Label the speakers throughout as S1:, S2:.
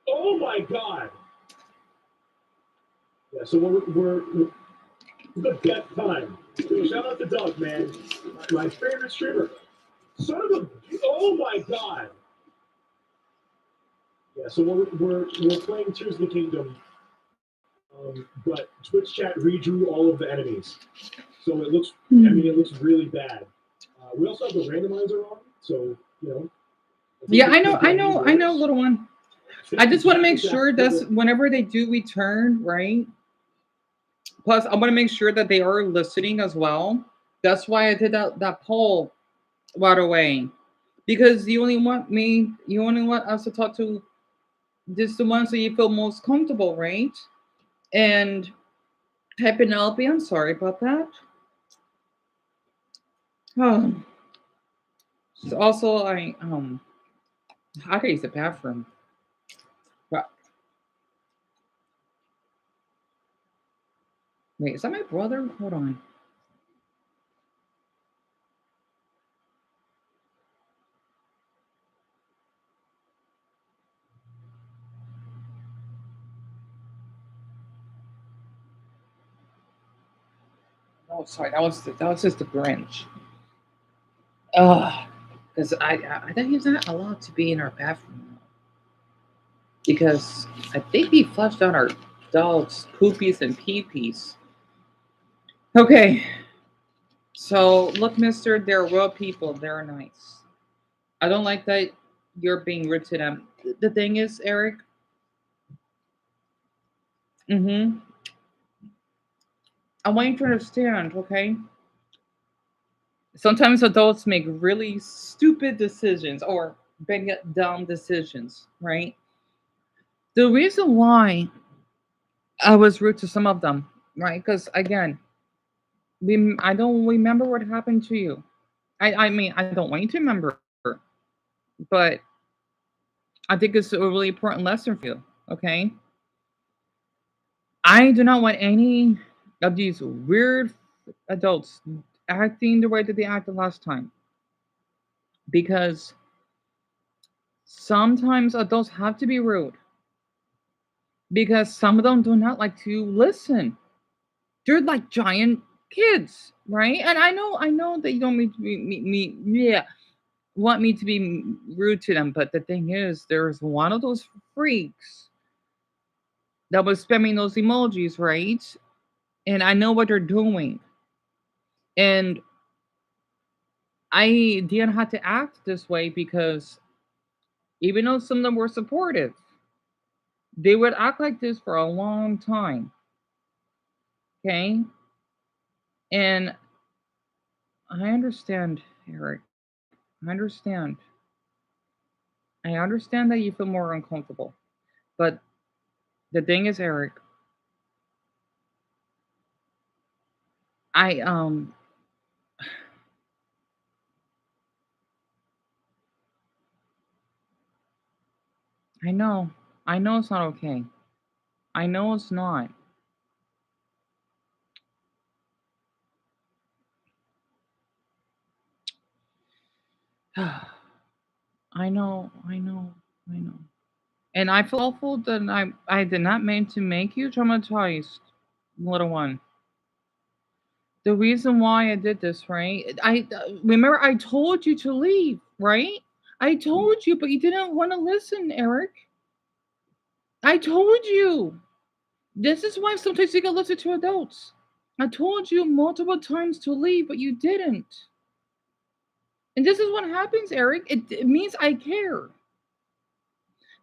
S1: Oh my god! Yeah, so we're the death time. So shout out to Doug, man, my favorite streamer. Son of a! Oh my god! Yeah, so we're playing Tears of the Kingdom, but Twitch chat redrew all of the enemies, so it looks. I mean, it looks really bad. We also have the randomizer on, so you know.
S2: Yeah, I know, little one. I just want to make sure that's whenever they do return, right? Plus, I want to make sure that they are listening as well. That's why I did that poll right away. Because you only want us to talk to just the ones that you feel most comfortable, right? And hey, Penelope, I'm sorry about that. Oh, so also I could use the bathroom. But wait, is that my brother? Hold on. Oh, sorry, that was just the Grinch. Because I think he's not allowed to be in our bathroom now. Because I think he flushed out our dog's poopies and pee-pees. Okay, so look, mister, they're real people. They're nice. I don't like that you're being rude to them. The thing is, Eric, mm-hmm, I want you to understand, okay? Sometimes adults make really stupid decisions or big dumb decisions, right? The reason why I was rude to some of them, right? Because again, I don't remember what happened to you. I mean, I don't want you to remember, but I think it's a really important lesson for you. Okay, I do not want any of these weird adults acting the way that they acted last time because sometimes adults have to be rude because some of them do not like to listen. They're like giant kids, right? And I know that you don't mean to be yeah, want me to be rude to them, but the thing is, there's one of those freaks that was spamming those emojis, right? And I know what they're doing, and I didn't have to act this way because even though some of them were supportive, they would act like this for a long time. Okay, and I understand, Eric. I understand. I understand that you feel more uncomfortable. But the thing is, Eric, I I know. I know it's not okay. I know it's not. I know. I know. I know. And I feel awful that I did not mean to make you traumatized, little one. The reason why I did this, right? I remember I told you to leave, right? I told you, but you didn't want to listen, Eric. I told you. This is why sometimes you gotta listen to adults. I told you multiple times to leave, but you didn't. And this is what happens, Eric. It means I care.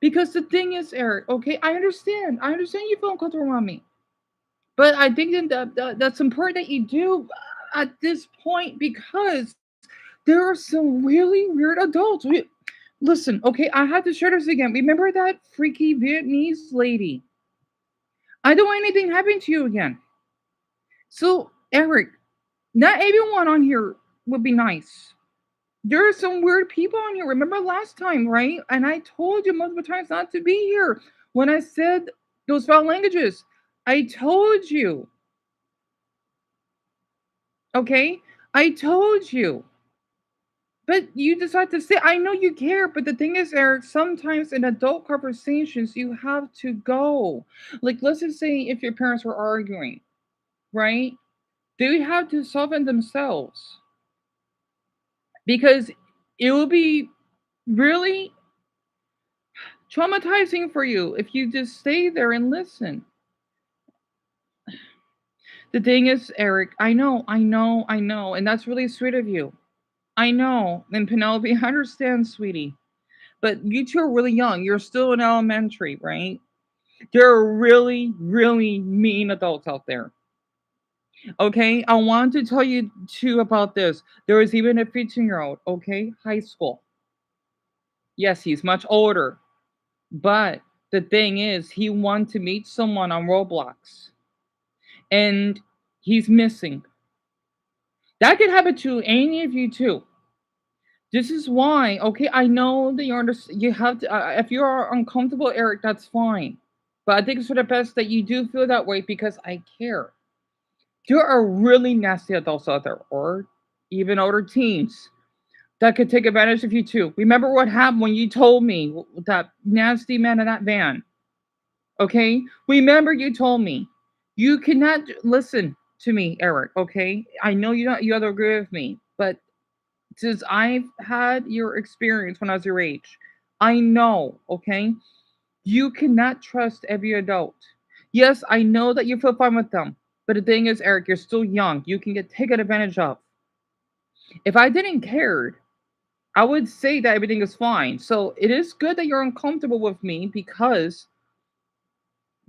S2: Because the thing is, Eric, okay, I understand. I understand you feel uncomfortable around me. But I think that's important that you do at this point because there are some really weird adults. Listen, okay, I had to share this again. Remember that freaky Vietnamese lady? I don't want anything happen to you again. So, Eric, not everyone on here would be nice. There are some weird people on here. Remember last time, right? And I told you multiple times not to be here when I said those foul languages. I told you, okay? I told you. But you decide to say, I know you care, but the thing is, Eric, sometimes in adult conversations, you have to go. Like, let's just say if your parents were arguing, right? They have to solve it themselves because it will be really traumatizing for you if you just stay there and listen. The thing is, Eric, I know, and that's really sweet of you. I know. And Penelope, I understand, sweetie. But you two are really young. You're still in elementary, right? There are really, really mean adults out there. Okay? I want to tell you too about this. There was even a 15-year-old, okay? High school. Yes, he's much older. But the thing is, he wanted to meet someone on Roblox. And he's missing. That could happen to any of you too. This is why, okay, I know that you have to, if you are uncomfortable, Eric, that's fine. But I think it's for the best that you do feel that way because I care. There are really nasty adults out there, or even older teens, that could take advantage of you too. Remember what happened when you told me that nasty man in that van? Okay? Remember you told me. You cannot listen to me, Eric, okay? I know you don't agree with me, but since I've had your experience when I was your age, I know, okay? You cannot trust every adult. Yes, I know that you feel fine with them, but the thing is, Eric, you're still young. You can get taken advantage of. If I didn't care, I would say that everything is fine. So it is good that you're uncomfortable with me because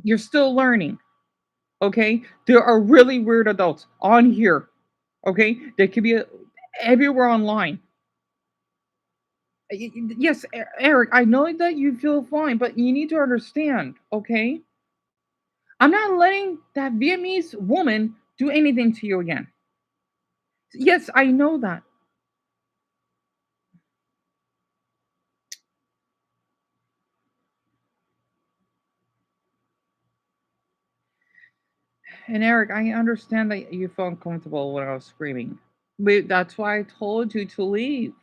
S2: you're still learning. Okay? There are really weird adults on here. Okay? They could be everywhere online. Yes, Eric, I know that you feel fine, but you need to understand, okay? I'm not letting that Vietnamese woman do anything to you again. Yes, I know that. And Eric, I understand that you felt uncomfortable when I was screaming. But that's why I told you to leave.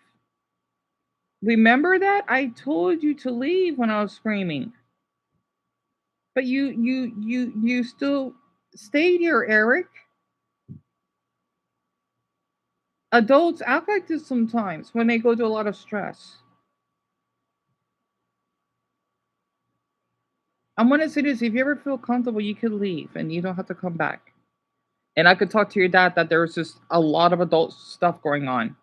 S2: Remember that? I told you to leave when I was screaming. But you still stayed here, Eric. Adults act like this sometimes when they go through a lot of stress. I'm gonna say this: if you ever feel comfortable, you could leave and you don't have to come back. And I could talk to your dad that there's just a lot of adult stuff going on.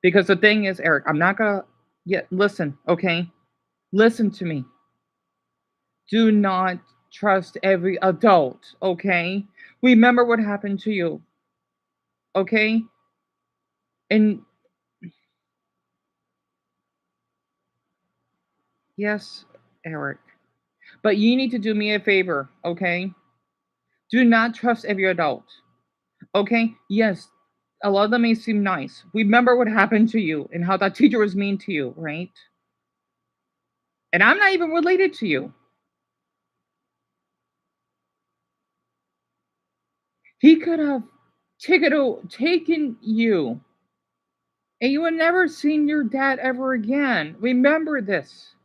S2: Because the thing is, Eric, I'm not gonna listen, okay? Listen to me. Do not trust every adult, okay? Remember what happened to you, okay? And yes, Eric. But you need to do me a favor, okay? Do not trust every adult. Okay? Yes, a lot of them may seem nice. Remember what happened to you and how that teacher was mean to you, right? And I'm not even related to you. He could have taken you, and you would never seen your dad ever again. Remember this.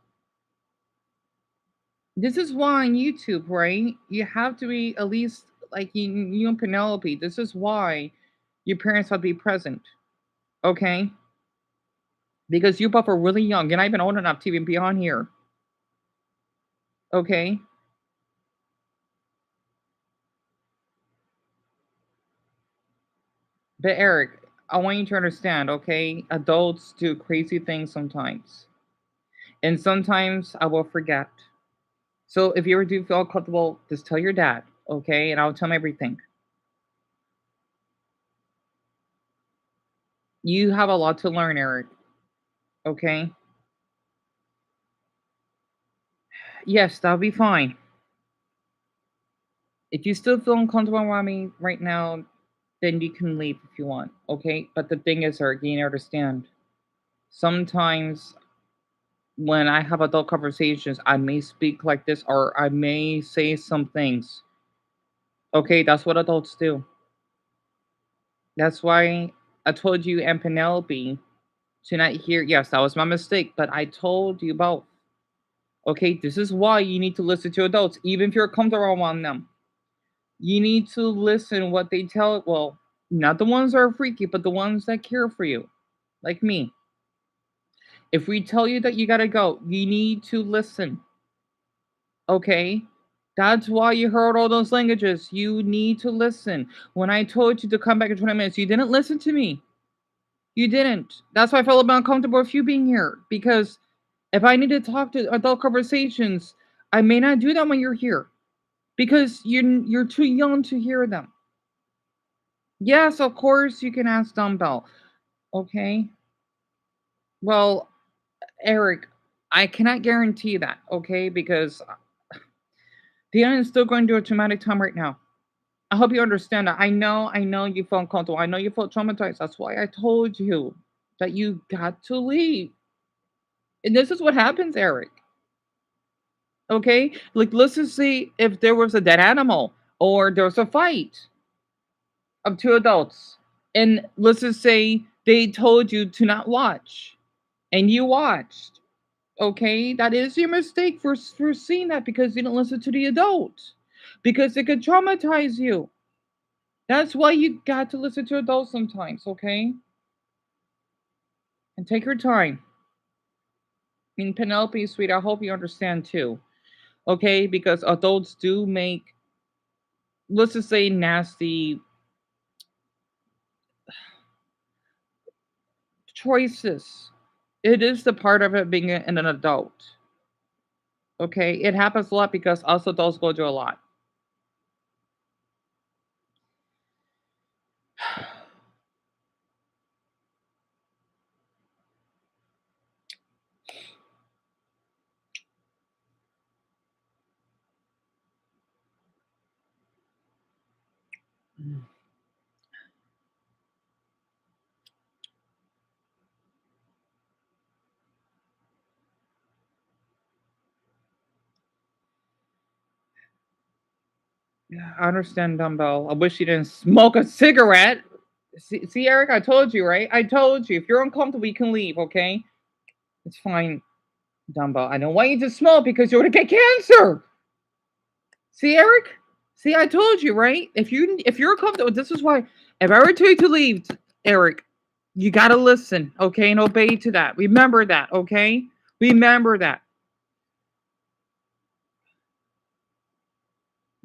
S2: This is why on YouTube, right? You have to be at least like you and Penelope. This is why your parents have to be present, okay? Because you both are really young. You're not even old enough to even be on here, okay? But Eric, I want you to understand, okay? Adults do crazy things sometimes. And sometimes I will forget. So if you ever do feel comfortable, just tell your dad, okay? And I'll tell him everything. You have a lot to learn, Eric, okay? Yes, that'll be fine. If you still feel uncomfortable around me right now, then you can leave if you want, okay? But the thing is, Eric, you need to understand. Sometimes when I have adult conversations, I may speak like this or I may say some things. Okay, that's what adults do. That's why I told you and Penelope to not hear. Yes, that was my mistake, but I told you both. Okay, this is why you need to listen to adults, even if you're comfortable around them. You need to listen what they tell. Well, not the ones that are freaky, but the ones that care for you, like me. If we tell you that you gotta go, you need to listen. Okay? That's why you heard all those languages. You need to listen. When I told you to come back in 20 minutes, you didn't listen to me. You didn't. That's why I felt a bit uncomfortable with you being here. Because if I need to talk to adult conversations, I may not do that when you're here. Because you're too young to hear them. Yes, of course you can ask Dumbbell. Okay. Well, Eric, I cannot guarantee that, okay? Because Deon is still going through a traumatic time right now. I hope you understand that. I know you felt uncomfortable. I know you felt traumatized. That's why I told you that you got to leave. And this is what happens, Eric. Okay? Like, let's just see if there was a dead animal or there was a fight of two adults. And let's just say they told you to not watch and you watched. Okay? That is your mistake for seeing that because you didn't listen to the adult. Because it could traumatize you. That's why you got to listen to adults sometimes, okay? And take your time. I mean, Penelope, sweet, I hope you understand too, okay? Because adults do make, let's just say, nasty choices. It is the part of it being an adult, okay? It happens a lot because us adults go through a lot. Yeah, I understand, Dumbbell. I wish you didn't smoke a cigarette. See, Eric, I told you, right? I told you. If you're uncomfortable, you can leave, okay? It's fine, Dumbbell. I don't want you to smoke because you're gonna get cancer. See, Eric? See, I told you, right? If you're comfortable, this is why. If I were to tell you to leave, Eric, you gotta listen, okay, and obey to that. Remember that, okay? Remember that.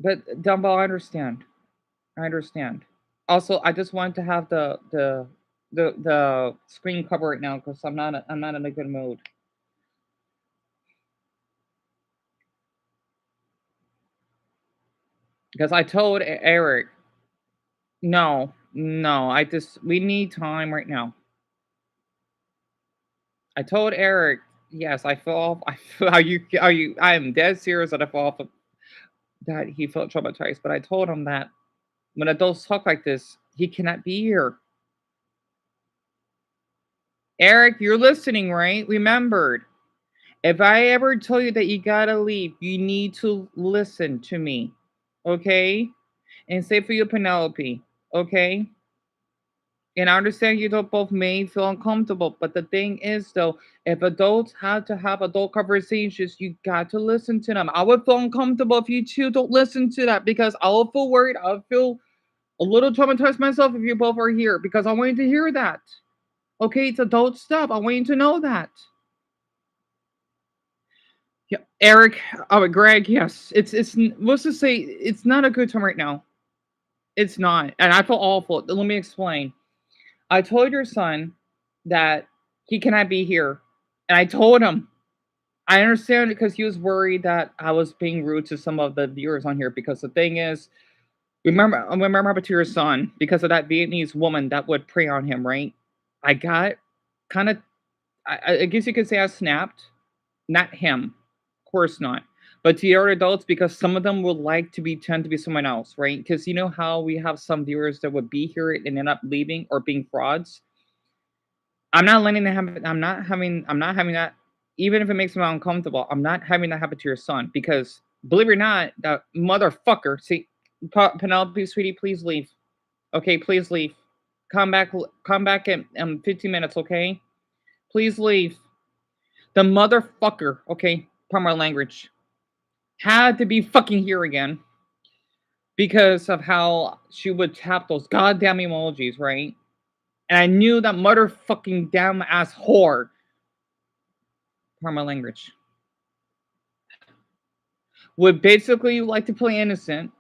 S2: But Dumbbell, I understand. I understand. Also, I just wanted to have the screen cover right now because I'm not in a good mood. Because I told Eric, no, no, we need time right now. I told Eric, yes, I feel I feel are you I am dead serious that I feel that he felt traumatized, but I told him that when adults talk like this, he cannot be here. Eric, you're listening, right? Remembered. If I ever tell you that you gotta leave, you need to listen to me. Okay? And say for you, Penelope. Okay? And I understand you don't both may feel uncomfortable, but the thing is, though, if adults have to have adult conversations, you got to listen to them. I would feel uncomfortable if you two don't listen to that because I'll feel worried. I'll feel a little traumatized myself if you both are here because I want you to hear that. Okay, it's adult stuff. I want you to know that. Yeah, Eric, oh, Greg, yes, it's. Let's just say it's not a good time right now. It's not, and I feel awful. Let me explain. I told your son that he cannot be here. And I told him. I understand because he was worried that I was being rude to some of the viewers on here because the thing is, remember to your son because of that Vietnamese woman that would prey on him, right? I got kind of, I guess you could say I snapped. Not him, of course not. But to your adults, because some of them would like to be tend to be someone else, right? Because you know how we have some viewers that would be here and end up leaving or being frauds. I'm not letting that happen. I'm not having that. Even if it makes me uncomfortable, I'm not having that happen to your son because believe it or not, that motherfucker. See, Penelope, sweetie, please leave. Okay, please leave. Come back. Come back in 15 minutes. Okay. Please leave. The motherfucker, okay, pardon my language, had to be fucking here again because of how she would tap those goddamn emojis, right? And I knew that motherfucking damn ass whore, pardon my language, would basically like to play innocent.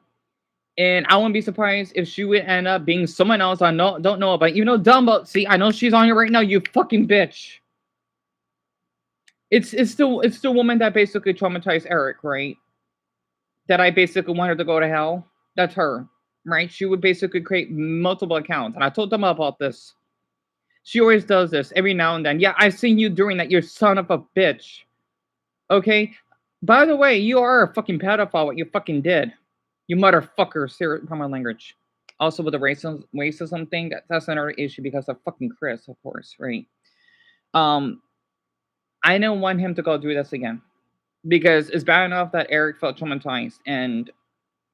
S2: And I wouldn't be surprised if she would end up being someone else I don't know about. You know, Dumbo. See, I know she's on here right now. You fucking bitch. It's the woman that basically traumatized Eric, right? That I basically want her to go to hell. That's her, right? She would basically create multiple accounts, and I told them about this. She always does this every now and then. Yeah, I've seen you doing that. You son of a bitch. Okay. By the way, you are a fucking pedophile. What you fucking did, you motherfucker. From my language. Also with the racism thing, that's another issue because of fucking Chris, of course, right? Um, I don't want him to go do this again because it's bad enough that Eric felt traumatized, and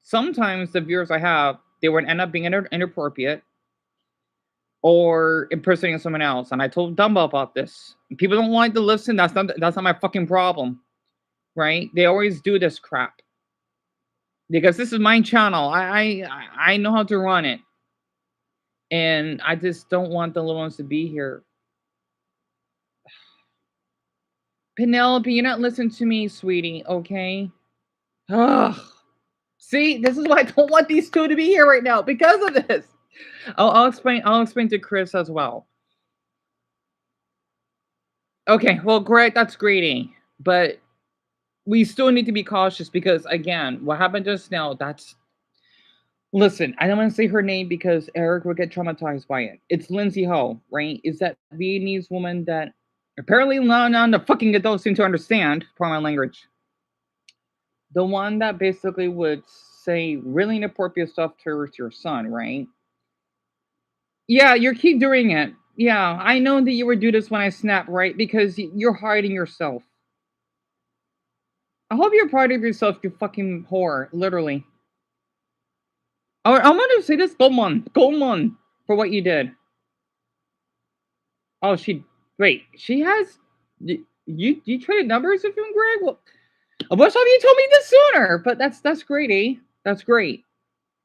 S2: sometimes the viewers I have, they would end up being inappropriate or impersonating someone else. And I told Dumbo about this. People don't want to listen. That's not my fucking problem, right? They always do this crap because this is my channel. I know how to run it, and I just don't want the little ones to be here. Penelope, you're not listening to me, sweetie. Okay. Ugh. See, this is why I don't want these two to be here right now because of this. I'll explain. I'll explain to Chris as well. Okay, well, great. That's greedy, but we still need to be cautious because, again, what happened just now. That's listen. I don't want to say her name because Eric will get traumatized by it. It's Lindsay Ho, right? Is that Vietnamese woman that apparently none of the fucking adults seem to understand foreign language? The one that basically would say really inappropriate stuff to your son, right? Yeah, you keep doing it. Yeah, I know that you would do this when I snap, right? Because you're hiding yourself. I hope you're proud of yourself, you fucking whore. Literally. I'm gonna say this, Goldman, for what you did. Oh, she has. You traded numbers with him, Greg? Well, I wish you told me this sooner. But that's great, eh? That's great.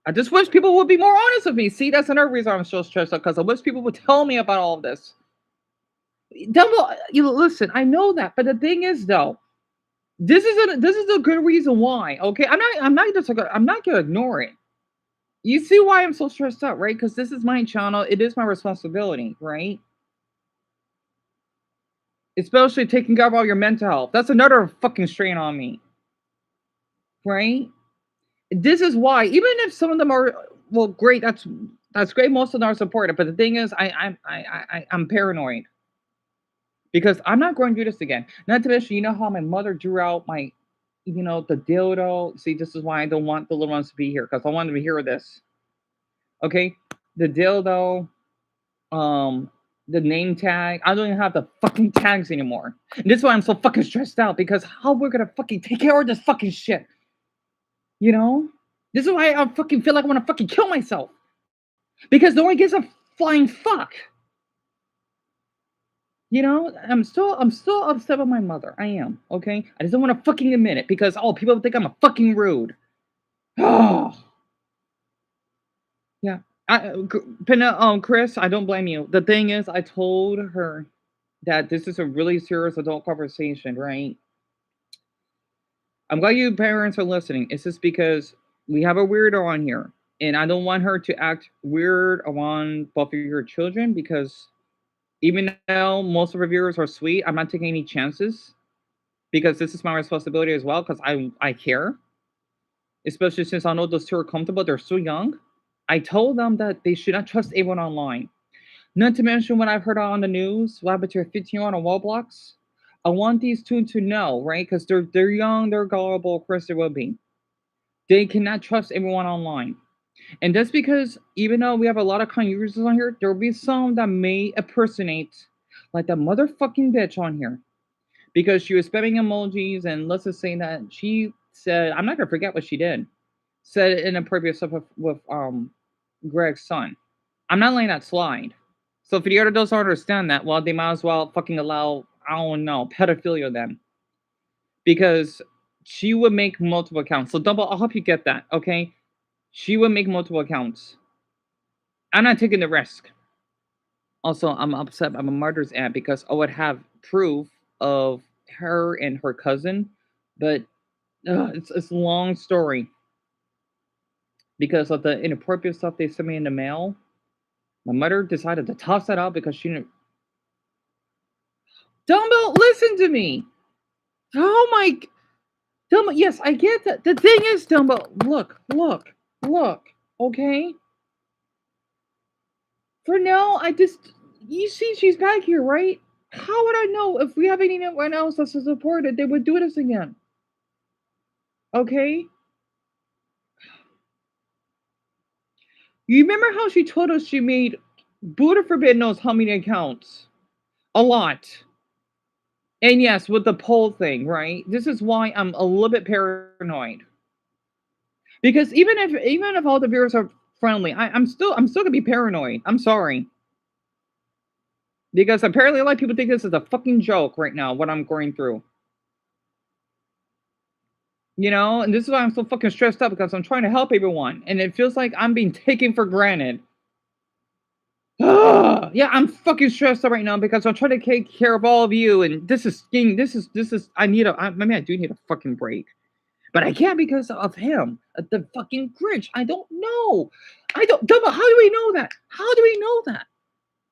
S2: I just wish people would be more honest with me. See, that's another reason I'm so stressed out because I wish people would tell me about all of this. Double, you listen. I know that, but the thing is, though, this is a good reason why. Okay, I'm not gonna ignore it. You see why I'm so stressed out, right? Because this is my channel. It is my responsibility, right? Especially taking care of all your mental health. That's another fucking strain on me, right? This is why, even if some of them are well, great. That's great. Most of them are supportive, but the thing is, I'm paranoid because I'm not going to do this again. Not to mention, you know how my mother drew out my, the dildo. See, this is why I don't want the little ones to be here because I want them to hear this. Okay, the dildo, um, the name tag. I don't even have the fucking tags anymore. And this is why I'm so fucking stressed out because how we're gonna fucking take care of this fucking shit. You know, this is why I fucking feel like I want to fucking kill myself because no one gives a flying fuck. I'm still upset with my mother. I am, okay? I just don't want to fucking admit it because people think I'm a fucking rude. Oh, yeah. Chris, I don't blame you. The thing is, I told her that this is a really serious adult conversation, right? I'm glad you parents are listening. It's just because we have a weirdo on here, and I don't want her to act weird around both of your children because even though most of our viewers are sweet, I'm not taking any chances because this is my responsibility as well because I care, especially since I know those two are comfortable. They're so young. I told them that they should not trust anyone online. Not to mention what I've heard on the news, what happened to a 15-year-old on Roblox. I want these two to know, right? Because they're young, they're gullible, of course they will be. They cannot trust everyone online. And that's because even though we have a lot of kind users on here, there will be some that may impersonate like that motherfucking bitch on here. Because she was spamming emojis and let's just say that she said, I'm not gonna forget what she did. Said inappropriate stuff with Greg's son. I'm not letting that slide. So if the other doesn't understand that, well, they might as well fucking allow, I don't know, pedophilia then. Because she would make multiple accounts. So double, I'll help you get that, okay? She would make multiple accounts. I'm not taking the risk. Also, I'm upset I'm a mother's aunt because I would have proof of her and her cousin, but it's a long story because of the inappropriate stuff they sent me in the mail. My mother decided to toss that out because she didn't. Dumbo, listen to me. Oh my, Dumbo. Yes, I get that. The thing is, Dumbo, look. Okay. For now, I just you see, she's back here, right? How would I know if we have anyone else that's to support it? They would do this again. Okay. You remember how she told us she made Buddha forbid knows how many accounts? A lot. And yes, with the poll thing, right? This is why I'm a little bit paranoid. Because even if all the viewers are friendly, I'm still gonna be paranoid. I'm sorry. Because apparently a lot of people think this is a fucking joke right now, what I'm going through. You know, and this is why I'm so fucking stressed out because I'm trying to help everyone, and it feels like I'm being taken for granted. Yeah, I'm fucking stressed out right now because I'm trying to take care of all of you, and this is. Maybe I do need a fucking break, but I can't because of him, the fucking Grinch. I don't know. I don't. How do we know that? How do we know that?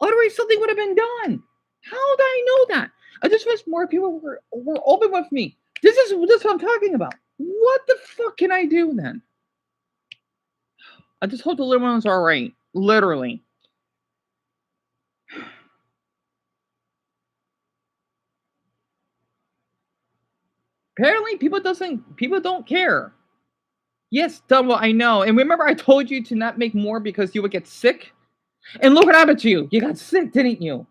S2: Otherwise, something would have been done. How do I know that? I just wish more people were open with me. This is what I'm talking about. What the fuck can I do then? I just hope the little ones are alright. Literally. Apparently, people don't care. Yes, Dumbo, I know. And remember, I told you to not make more because you would get sick. And look what happened to you. You got sick, didn't you?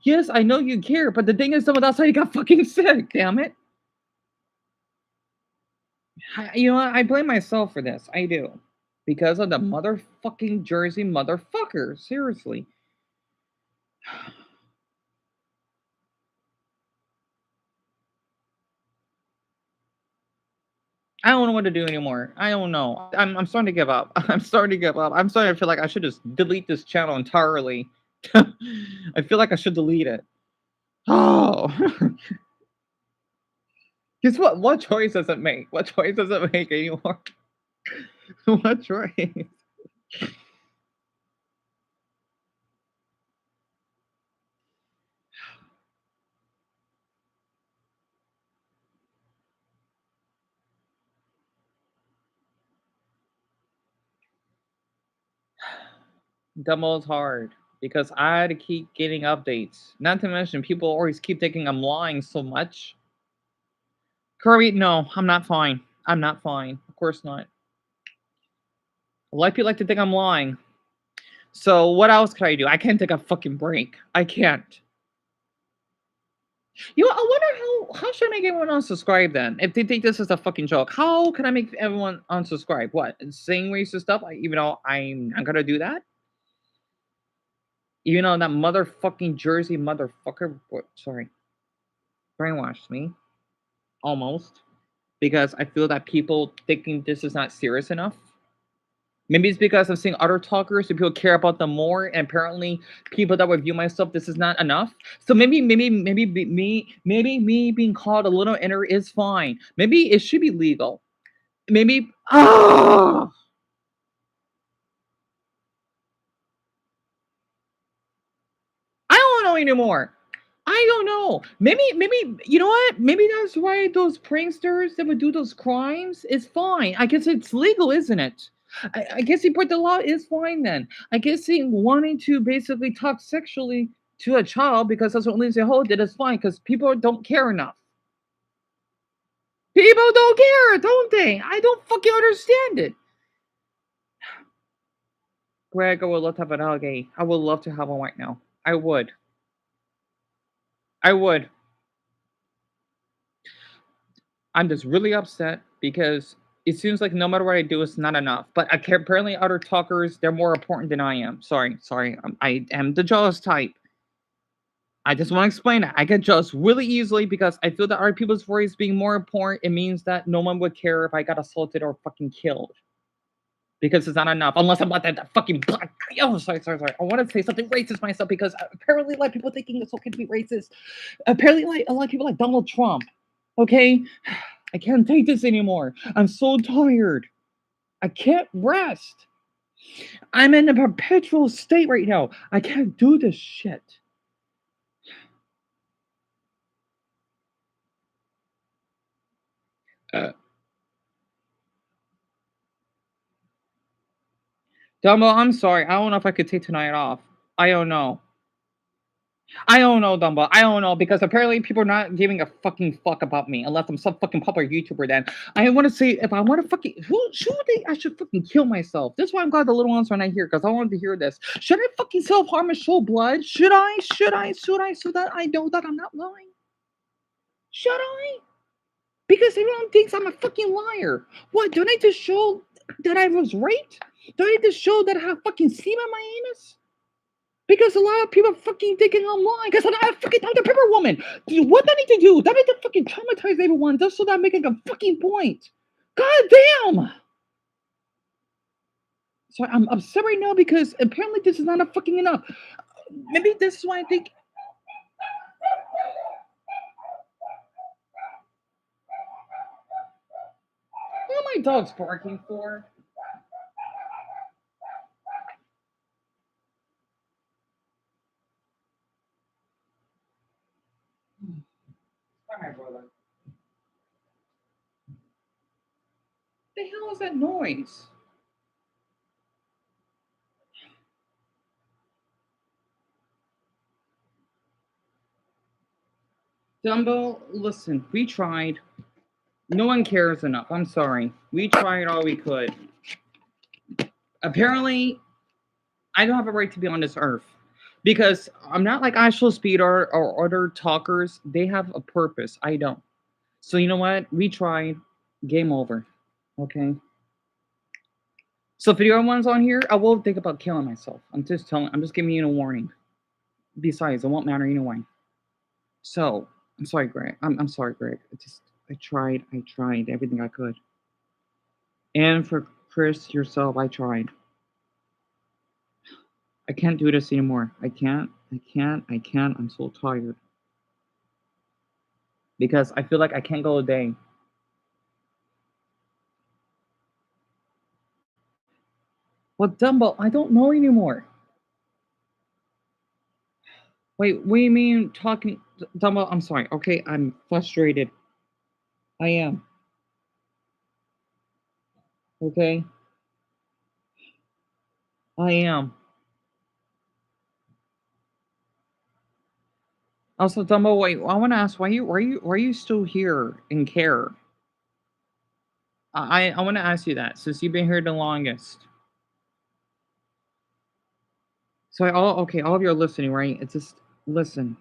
S2: Yes, I know you care, but the thing is, Dumbo, that's how you got fucking sick. Damn it. You know what? I blame myself for this. I do. Because of the motherfucking Jersey motherfucker. Seriously. I don't know what to do anymore. I don't know. I'm starting to give up. I'm starting to give up. I'm starting to feel like I should just delete this channel entirely. I feel like I should delete it. Oh. Guess what? What choice does it make? What choice does it make anymore? What choice? Dumble's hard because I had to keep getting updates. Not to mention, people always keep thinking I'm lying so much. Kirby, no, I'm not fine. I'm not fine. Of course not. A lot of people like to think I'm lying. So what else can I do? I can't take a fucking break. I can't. You know, I wonder how should I make everyone unsubscribe then? If they think this is a fucking joke, how can I make everyone unsubscribe? What? Saying racist stuff? Even though I'm not gonna do that? Even though that motherfucking Jersey motherfucker, sorry, brainwashed me almost because I feel that people thinking this is not serious enough. Maybe it's because I'm seeing other talkers and people care about them more, and apparently people that review my stuff, this is not enough. So maybe me being called a little inner is fine. Maybe it should be legal. Maybe I don't know anymore. I don't know. Maybe you know what? Maybe that's why those pranksters that would do those crimes is fine. I guess it's legal, isn't it? I guess he put the law is fine then. I guess he wanting to basically talk sexually to a child because that's what Lindsay Ho did is fine because people don't care enough. People don't care, don't they? I don't fucking understand it. Greg, I would love to have an alligator. I would love to have one right now. I would. I would. I'm just really upset because it seems like no matter what I do, it's not enough. But apparently, other talkers, they're more important than I am. Sorry. I am the jealous type. I just want to explain that. I get jealous really easily because I feel that other people's voice being more important, it means that no one would care if I got assaulted or fucking killed. Because it's not enough, unless I'm about that fucking black. Oh, sorry. I want to say something racist myself because apparently, like people thinking it's okay to be racist. Apparently, like a lot of people like Donald Trump. Okay, I can't take this anymore. I'm so tired. I can't rest. I'm in a perpetual state right now. I can't do this shit. Uh, Dumbo, I'm sorry. I don't know if I could take tonight off. I don't know. I don't know, Dumbo. I don't know because apparently people are not giving a fucking fuck about me unless I'm some fucking popular YouTuber. Then I want to say if I want to fucking who should they? I should fucking kill myself. That's why I'm glad the little ones are not here because I wanted to hear this. Should I fucking self harm and show blood? Should I? So that I know that I'm not lying. Should I? Because everyone thinks I'm a fucking liar. What? Do I need to show that I was raped? Do I need to show that I have fucking semen in my anus? Because a lot of people fucking thinking I'm lying. Because I'm not a fucking Dr. Pepper woman. What do I need to do? Do I need to fucking traumatize everyone just so that I'm making a fucking point? God damn! So I'm upset right now because apparently this is not a fucking enough. Maybe this is why I think. What are my dogs barking for? Hi, brother. The hell is that noise? Dumbo, listen, we tried. No one cares enough. I'm sorry. We tried all we could. Apparently, I don't have a right to be on this earth. Because I'm not like Ashel Speed or other talkers. They have a purpose. I don't. So you know what? We tried. Game over. Okay. So if anyone's on here, I will think about killing myself. I'm just giving you a warning. Besides, it won't matter anyway. So I'm sorry, Greg. I'm sorry, Greg. I tried everything I could. And for Chris, yourself, I tried. I can't do this anymore. I can't. I'm so tired. Because I feel like I can't go a day. Well, Dumbo, I don't know anymore. Wait, what do you mean talking? Dumbo, I'm sorry. Okay, I'm frustrated. I am. Okay? I am. Also, Dumbo, wait, I want to ask why are you still here and care? I want to ask you that since you've been here the longest. So all of you are listening, right? It's just listen.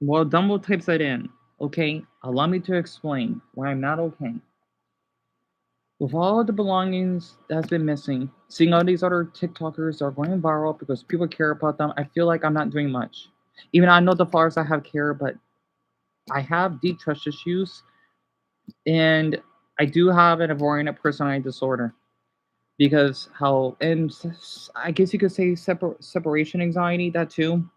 S2: Well, Dumbo types that in. Okay, allow me to explain why I'm not okay. With all the belongings that's been missing, seeing all these other TikTokers are going viral because people care about them, I feel like I'm not doing much. Even I know the followers I have care, but I have deep trust issues, and I do have an avoidant personality disorder because how and I guess you could say separation anxiety that too.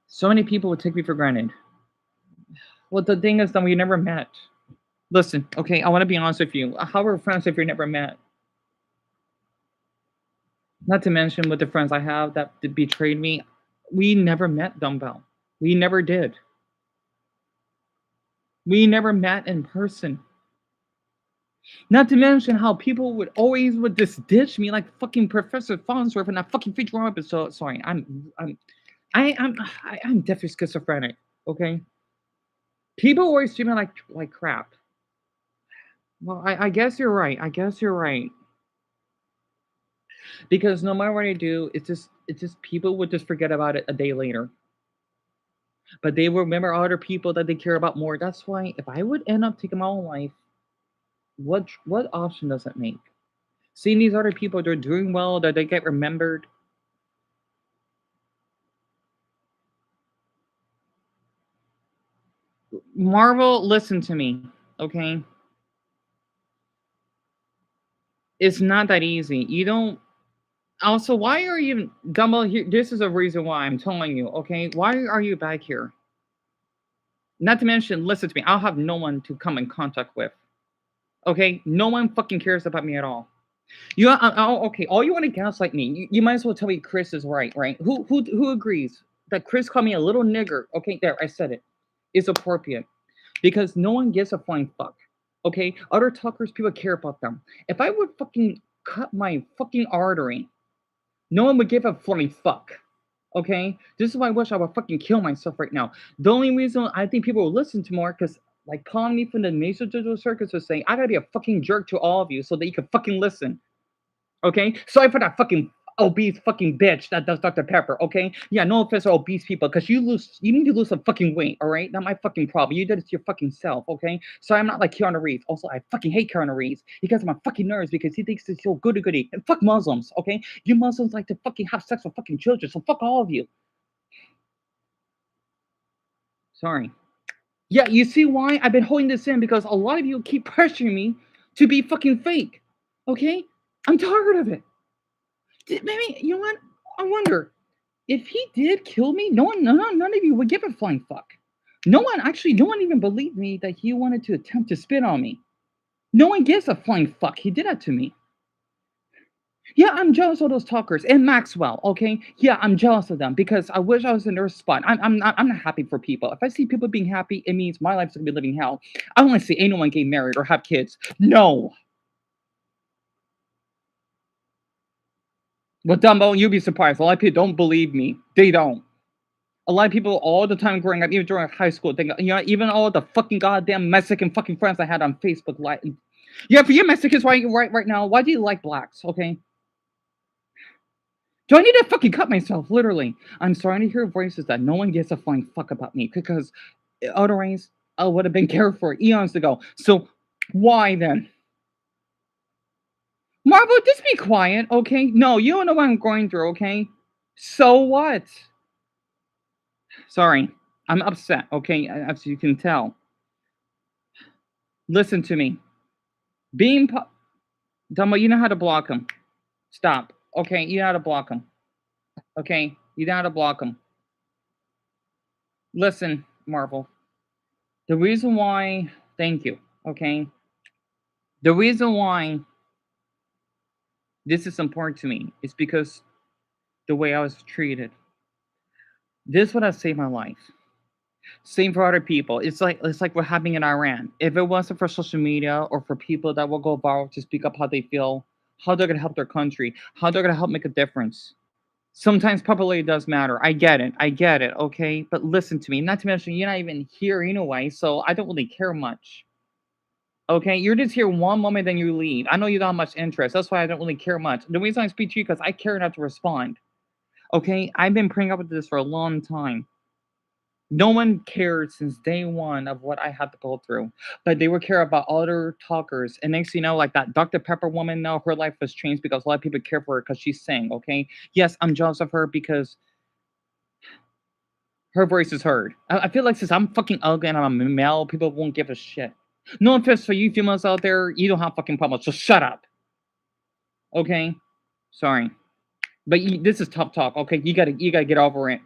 S2: So many people would take me for granted. Well, the thing is that we never met. Listen, okay, I want to be honest with you. How are friends if we never met? Not to mention with the friends I have that betrayed me, we never met, Dumbbell. We never did. We never met in person. Not to mention how people would always would just ditch me like fucking Professor Farnsworth in that fucking Futurama episode. Sorry, I'm definitely schizophrenic. Okay, people always treat me like crap. Well, I guess you're right. I guess you're right. Because no matter what I do, it's just people would just forget about it a day later. But they will remember other people that they care about more. That's why if I would end up taking my own life, What option does it make? Seeing these other people, they're doing well, that they get remembered. Marvel, listen to me, okay? It's not that easy. You don't. Also, why are you, Dumbo? Here, this is a reason why I'm telling you, okay? Why are you back here? Not to mention, listen to me. I'll have no one to come in contact with. Okay, no one fucking cares about me at all. Okay. All you want to gaslight me. You might as well tell me Chris is right, right? Who agrees that Chris called me a little nigger? Okay, there, I said it. Is appropriate because no one gives a flying fuck. Okay, other talkers, people care about them. If I would fucking cut my fucking artery, no one would give a flying fuck. Okay, this is why I wish I would fucking kill myself right now. The only reason I think people will listen to more because like calling me from the Mason Digital Circus was saying I gotta be a fucking jerk to all of you so that you can fucking listen. Okay? Sorry for that fucking obese fucking bitch that does Dr. Pepper, okay? Yeah, no offense to obese people, because you need to lose some fucking weight, all right? Not my fucking problem. You did it to your fucking self, okay? So I'm not like Keanu Reeves. Also, I fucking hate Keanu Reeves. He gets on my fucking nerves because he thinks he's so goody goody. And fuck Muslims, okay? You Muslims like to fucking have sex with fucking children, so fuck all of you. Sorry. Yeah, you see why I've been holding this in because a lot of you keep pressuring me to be fucking fake. Okay? I'm tired of it. Maybe you know what? I wonder if he did kill me. None of you would give a flying fuck. No one even believed me that he wanted to attempt to spit on me. No one gives a flying fuck. He did that to me. Yeah, I'm jealous of those talkers and Maxwell. Okay, yeah, I'm jealous of them because I wish I was in their spot. I'm not happy for people. If I see people being happy, it means my life's gonna be living hell. I don't want to see anyone get married or have kids. No. But Dumbo, you'd be surprised. A lot of people don't believe me. They don't. A lot of people all the time growing up, even during high school, think you know, even all the fucking goddamn Mexican fucking friends I had on Facebook, like, yeah, for you Mexicans right now, why do you like blacks? Okay, do I need to fucking cut myself? Literally, I'm starting to hear voices that no one gives a flying fuck about me because otherwise I would have been cared for eons ago. So why then? Marvel, just be quiet, okay? No, you don't know what I'm going through, okay? So what? Sorry, I'm upset, okay? As you can tell. Listen to me. Being Dumbo, you know how to block him. Stop. Okay, you know how to block him. Okay, you know how to block him. Listen, Marvel. The reason why, thank you. Okay, the reason why this is important to me is because the way I was treated. This would have saved my life. Same for other people. It's like what happening in Iran. If it wasn't for social media or for people that will go viral to speak up how they feel, how they're gonna help their country, how they're gonna help make a difference. Sometimes popularity does matter. I get it. I get it. Okay. But listen to me. Not to mention, you're not even here anyway. So I don't really care much. Okay. You're just here one moment, then you leave. I know you don't have much interest. That's why I don't really care much. The reason I speak to you because I care enough to respond. Okay. I've been putting up with this for a long time. No one cared since day one of what I had to go through, but they would care about other talkers. And next, thing you know, like that Dr. Pepper woman, now her life has changed because a lot of people care for her because she's sang. Okay. Yes, I'm jealous of her because her voice is heard. I feel like since I'm fucking ugly and I'm a male, people won't give a shit. No offense for you females out there, you don't have fucking problems, so shut up. Okay? Sorry. But this is tough talk, okay? You gotta get over it.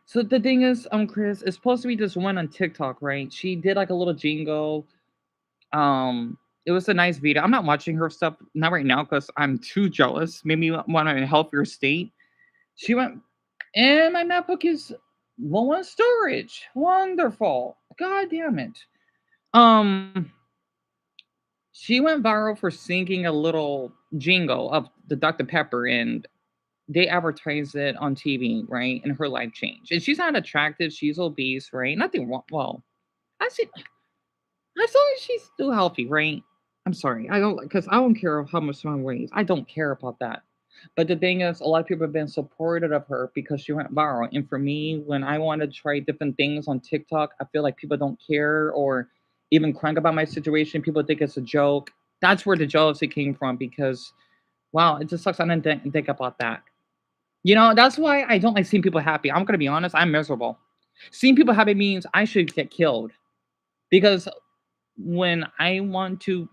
S2: So the thing is, Chris, it's supposed to be this one on TikTok, right? She did like a little jingle. It was a nice video. I'm not watching her stuff, not right now, because I'm too jealous. Made me want in a healthier state. She went, and my MacBook is low on storage. Wonderful. God damn it. Um, she went viral for singing a little jingle of the Dr. Pepper, and they advertised it on TV, right? And her life changed. And she's not attractive. She's obese, right? Nothing wrong. Well, I see. As long as she's still healthy, right? I'm sorry. I don't because I don't care how much someone weighs. I don't care about that. But the thing is, a lot of people have been supportive of her because she went viral. And for me, when I want to try different things on TikTok, I feel like people don't care or even crying about my situation. People think it's a joke. That's where the jealousy came from because, wow, it just sucks. I didn't think about that. That's why I don't like seeing people happy. I'm gonna be honest. I'm miserable. Seeing people happy means I should get killed because when I want to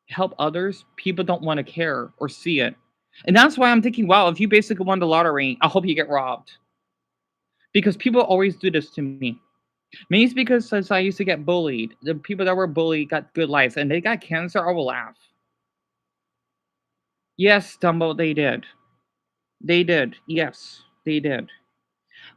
S2: help others, people don't want to care or see it. And that's why I'm thinking, wow, if you basically won the lottery, I hope you get robbed. Because people always do this to me. Maybe it's because since I used to get bullied, the people that were bullied got good lives and they got cancer, I will laugh. Yes, Dumbo, they did. They did. Yes, they did.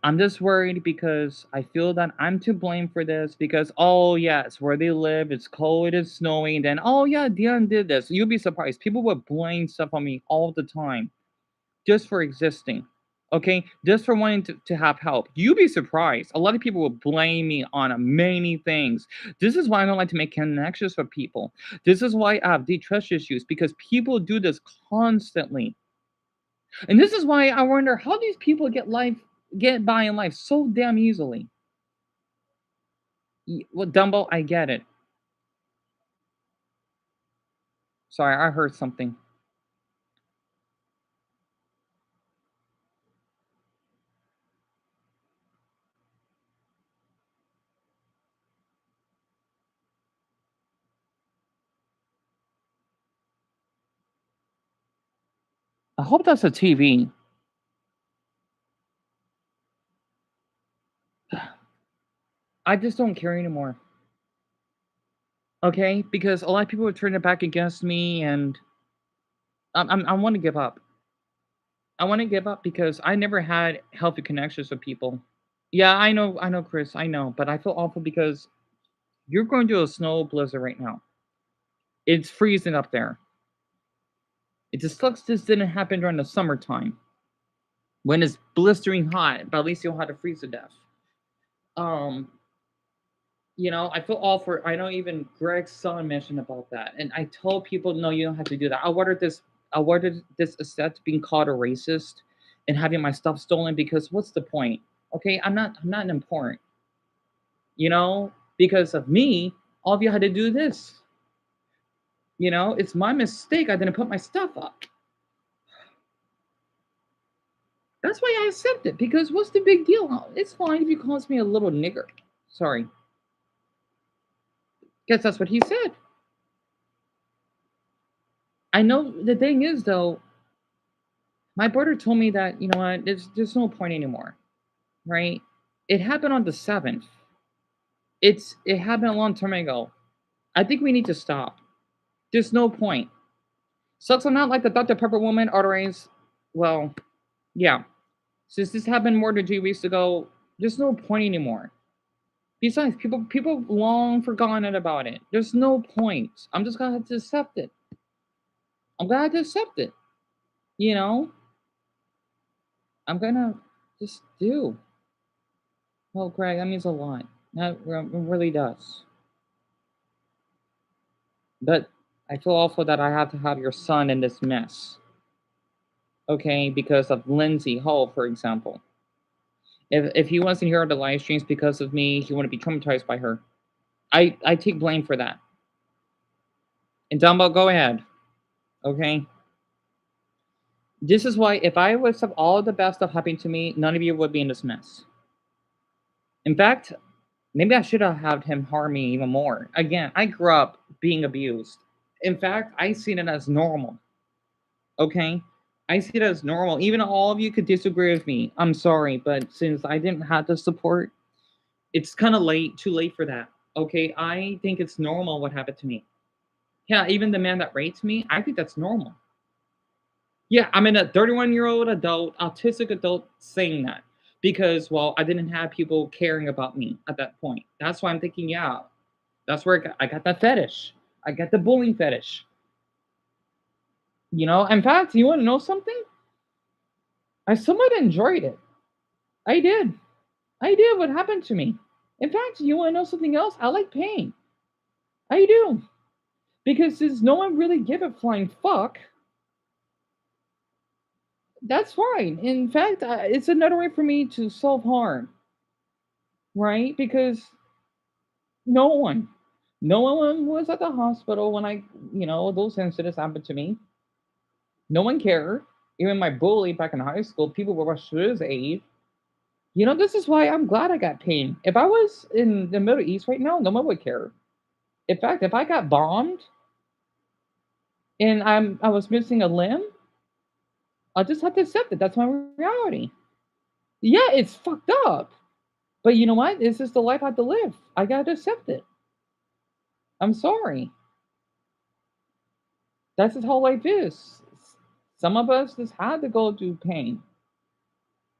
S2: I'm just worried because I feel that I'm to blame for this because, oh, yes, where they live, it's cold, it's snowing. Then, oh, yeah, Deon did this. You'll be surprised. People would blame stuff on me all the time just for existing. Okay, just for wanting to have help. You'd be surprised. A lot of people will blame me on many things. This is why I don't like to make connections with people. This is why I have deep trust issues because people do this constantly. And this is why I wonder how these people get by in life so damn easily. Well, Dumbo, I get it. Sorry, I heard something. I hope that's a TV. I just don't care anymore. Okay, because a lot of people would turn it back against me, and I want to give up. I want to give up because I never had healthy connections with people. Yeah, I know, Chris, I know, but I feel awful because you're going through a snow blizzard right now. It's freezing up there. It just sucks this didn't happen during the summertime when it's blistering hot, but at least you don't have to freeze to death. Um, I feel awful. I know even Greg's son mentioned about that, and I told people, no, you don't have to do that. I wanted this set being called a racist and having my stuff stolen because what's the point? Okay, I'm not important. Because of me, all of you had to do this. It's my mistake. I didn't put my stuff up. That's why I accept it. Because what's the big deal? It's fine if you calls me a little nigger. Sorry. Guess that's what he said. I know the thing is though, my brother told me that, you know what, there's no point anymore. Right? It happened on the 7th. It happened a long time ago. I think we need to stop. There's no point. Sucks I'm not like the Dr. Pepper woman ordering. Well, yeah. Since this happened more than 2 weeks ago, there's no point anymore. Besides, people long forgotten about it. There's no point. I'm just gonna have to accept it. I'm gonna have to accept it. You know, I'm gonna just do. Well, Greg, that means a lot. That really does. But I feel awful that I have to have your son in this mess. Okay, because of Lindsay Hall, for example. If he wasn't here on the live streams because of me, he wouldn't be traumatized by her. I take blame for that. And Dumbo, go ahead. Okay. This is why if I was have all the best stuff happening to me, none of you would be in this mess. In fact, maybe I should have had him harm me even more. Again, I grew up being abused. In fact, I seen it as normal. Okay? I see it as normal. Even all of you could disagree with me. I'm sorry, but since I didn't have the support, it's kind of too late for that. Okay? I think it's normal what happened to me. Yeah, even the man that raped me, I think that's normal. Yeah, I'm in a 31-year-old adult, autistic adult saying that because, well, I didn't have people caring about me at that point. That's why I'm thinking, yeah, that's where I got that fetish. I got the bullying fetish. In fact, you want to know something? I somewhat enjoyed it. I did. I did what happened to me. In fact, you want to know something else? I like pain. I do. Because since no one really give a flying fuck, that's fine. In fact, it's another way for me to self harm, right? Because no one. No one was at the hospital when those incidents happened to me. No one cared. Even my bully back in high school, people were rushed to his aid. This is why I'm glad I got pain. If I was in the Middle East right now, no one would care. In fact, if I got bombed and I was missing a limb, I just have to accept it. That's my reality. Yeah, it's fucked up. But you know what? This is the life I have to live. I gotta accept it. I'm sorry. That's just how life is. Some of us just had to go through pain.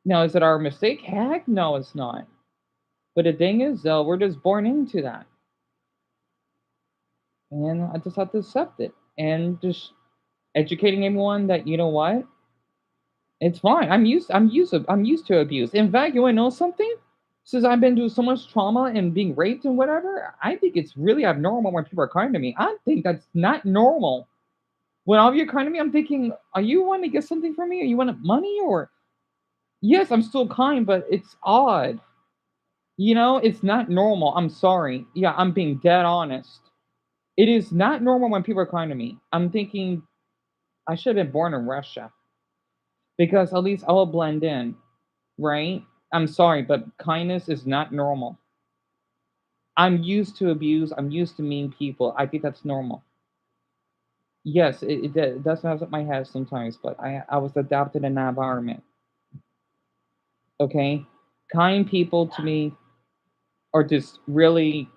S2: Now, is it our mistake? Heck no, it's not. But the thing is, though, we're just born into that. And I just have to accept it. And just educating everyone that, you know what? It's fine. I'm used to abuse. In fact, you wanna know something? Since I've been through so much trauma and being raped and whatever, I think it's really abnormal when people are kind to me. I think that's not normal. When all of you are kind to me, I'm thinking, are you wanting to get something from me? Or you want money? Or yes, I'm still kind, but it's odd. It's not normal. I'm sorry. Yeah, I'm being dead honest. It is not normal when people are kind to me. I'm thinking I should have been born in Russia because at least I'll blend in, right? I'm sorry, but kindness is not normal. I'm used to abuse. I'm used to mean people. I think that's normal. Yes, it does mess up my head sometimes, but I was adapted in that environment. Okay, kind people to me are just really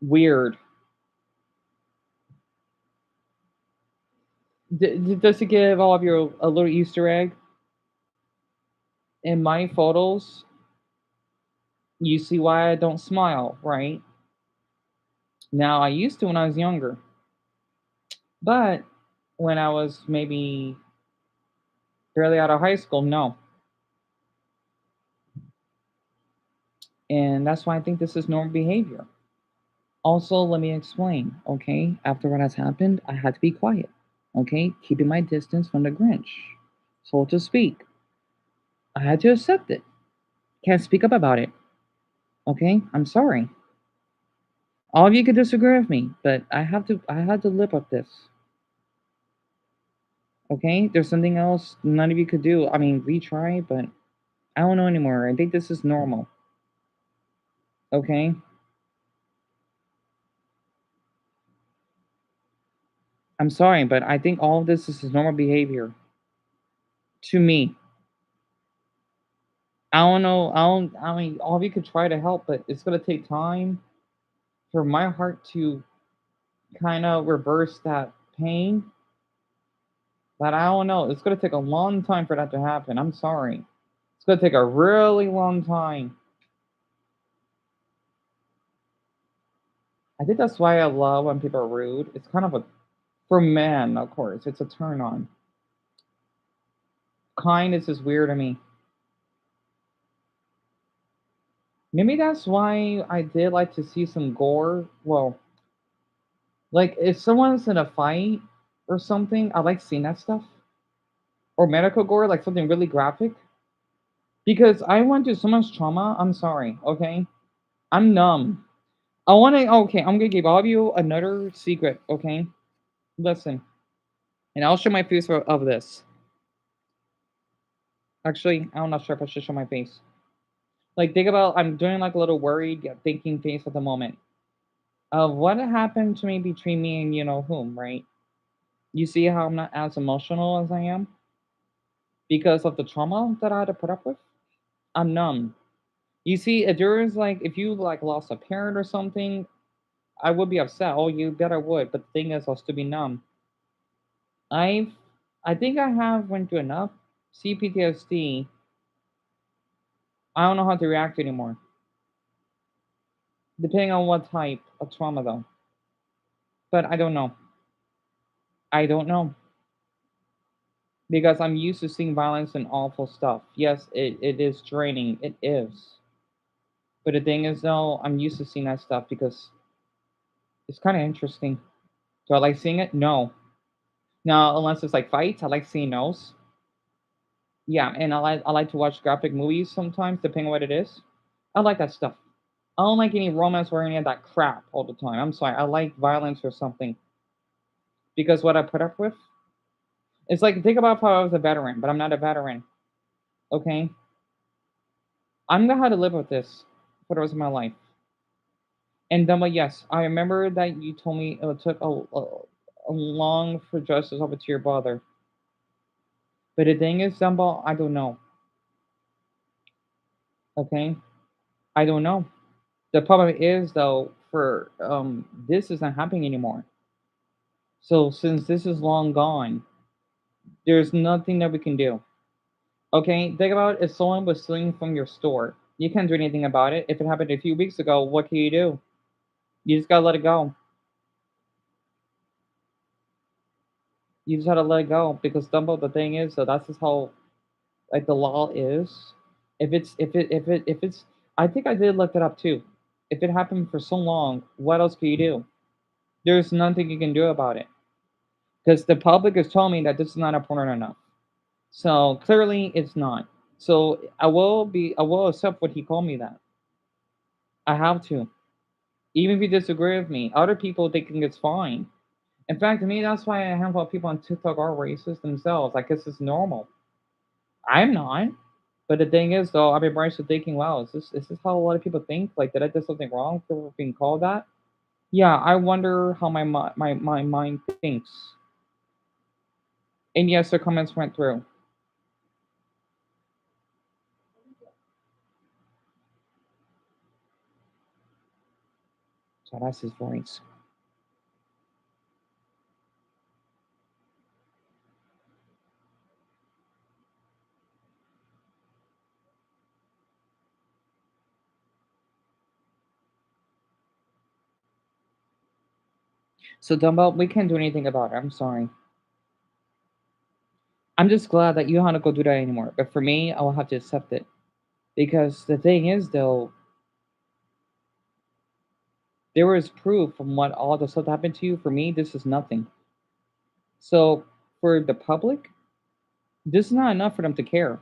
S2: weird. Just to give all of you a little Easter egg, in my photos, you see why I don't smile, right? Now I used to when I was younger, but when I was maybe barely out of high school, no. And that's why I think this is normal behavior. Also, let me explain, okay? After what has happened, I had to be quiet, okay? Keeping my distance from the Grinch, so to speak. I had to accept it. Can't speak up about it, okay? I'm sorry. All of you could disagree with me, but I had to live with this. Okay? There's something else none of you could do. I mean, retry, but I don't know anymore. I think this is normal. Okay? I'm sorry, but I think all of this is normal behavior to me. I don't know. I mean, all of you could try to help, but it's gonna take time for my heart to kind of reverse that pain. But I don't know. It's gonna take a long time for that to happen. I'm sorry. It's gonna take a really long time. I think that's why I love when people are rude. It's kind of a for men, of course, it's a turn on. Kindness is weird to me. Maybe that's why I did like to see some gore. Well, like if someone's in a fight or something, I like seeing that stuff. Or medical gore, like something really graphic. Because I went through so much trauma. I'm sorry, okay? I'm numb. Okay, I'm gonna give all of you another secret, okay? Listen, and I'll show my face of this. Actually, I'm not sure if I should show my face. Like, think about I'm doing like a little worried, yeah, thinking face at the moment of what happened to me between me and you know whom, right? You see how I'm not as emotional as I am because of the trauma that I had to put up with? I'm numb. You see, if there is like, if you like lost a parent or something, I would be upset. Oh, you bet I would. But the thing is, I'll still be numb. I've, I think I have went through enough CPTSD. I don't know how to react anymore, depending on what type of trauma though. But I don't know. I don't know. Because I'm used to seeing violence and awful stuff. Yes, it is draining. It is. But the thing is, though, I'm used to seeing that stuff because it's kind of interesting. Do I like seeing it? No. Now, unless it's like fights, I like seeing those. Yeah, and I like to watch graphic movies sometimes, depending on what it is. I like that stuff. I don't like any romance or any of that crap all the time. I'm sorry. I like violence or something because what I put up with, it's like think about how I was a veteran, but I'm not a veteran. Okay, I'm gonna have to live with this for the rest of my life. And Dumba, yes, I remember that you told me it took a long for justice over to your brother. But the thing is, Dumba, I don't know. Okay, I don't know. The problem is though, for this is not happening anymore. So since this is long gone, there's nothing that we can do. Okay, think about if someone was stealing from your store. You can't do anything about it. If it happened a few weeks ago, what can you do? You just gotta let it go. You just gotta let it go because Dumbo. The thing is, so that's just how like the law is. If it's, I think I did look it up too. If it happened for so long, what else can you do? There's nothing you can do about it because the public is telling me that this is not important enough. So clearly, it's not. So I will accept what he called me that. I have to. Even if you disagree with me, other people they think it's fine. In fact, to me, that's why a handful of people on TikTok are racist themselves. I guess it's normal. I'm not. But the thing is, though, I've been branched to thinking, wow, is this how a lot of people think? Like, did I do something wrong for being called that? Yeah, I wonder how my mind thinks. And yes, the comments went through. So that's his voice. So, Dumbo, we can't do anything about it. I'm sorry. I'm just glad that you don't have to go do that anymore. But for me, I will have to accept it. Because the thing is, though, there is proof from what all the stuff that happened to you. For me, this is nothing. So for the public, this is not enough for them to care.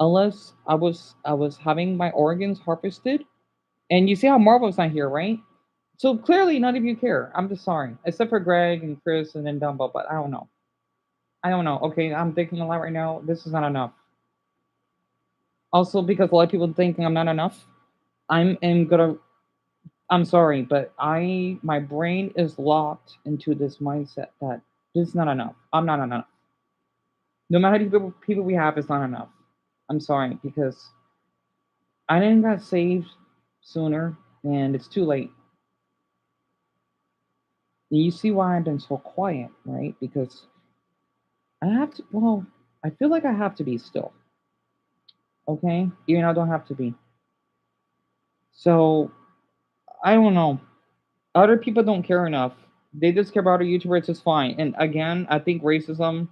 S2: Unless I was having my organs harvested, and you see how Marvel's not here, right? So clearly, none of you care. I'm just sorry, except for Greg and Chris and then Dumbo. But I don't know. I don't know. Okay, I'm thinking a lot right now. This is not enough. Also, because a lot of people thinking I'm not enough, I'm am gonna. I'm sorry, but my brain is locked into this mindset that this is not enough. I'm not enough. No matter how many people we have, it's not enough. I'm sorry because I didn't got saved sooner, and it's too late. And you see why I've been so quiet, right? Because I have to. Well, I feel like I have to be still. Okay, even though I don't have to be. So I don't know. Other people don't care enough. They just care about a YouTuber. It's just fine. And again, I think racism,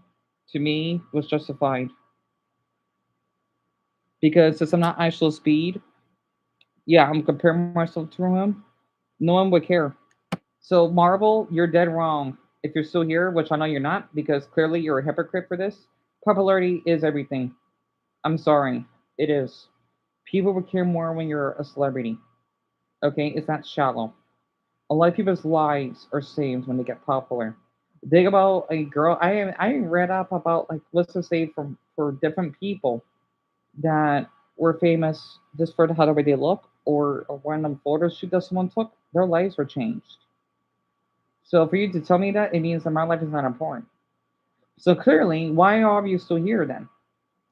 S2: to me, was justified because since I'm not actual speed, yeah, I'm comparing myself to him. No one would care. So Marvel, you're dead wrong. If you're still here, which I know you're not, because clearly you're a hypocrite for this. Popularity is everything. I'm sorry, it is. People would care more when you're a celebrity. Okay, it's not shallow. A lot of people's lives are saved when they get popular. Think about a girl. I read up about like let's just say for different people that were famous just for how the way they look or a random photo shoot that someone took. Their lives were changed. So for you to tell me that, it means that my life is not important. So clearly, why are you still here then?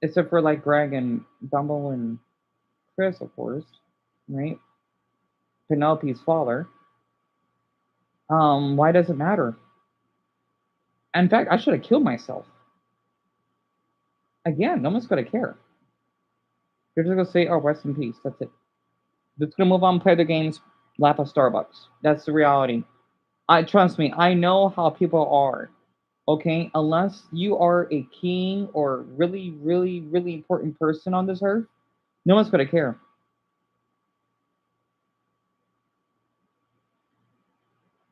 S2: Except for like Greg and Dumble and Chris, of course, right? Penelope's father. Why does it matter? In fact, I should have killed myself. Again, no one's gonna care. They're just gonna say, "Oh, rest in peace." That's it. They're just gonna move on, play their games, lap at Starbucks. That's the reality. I trust me. I know how people are. Okay, unless you are a king or really, really, really important person on this earth, no one's gonna care.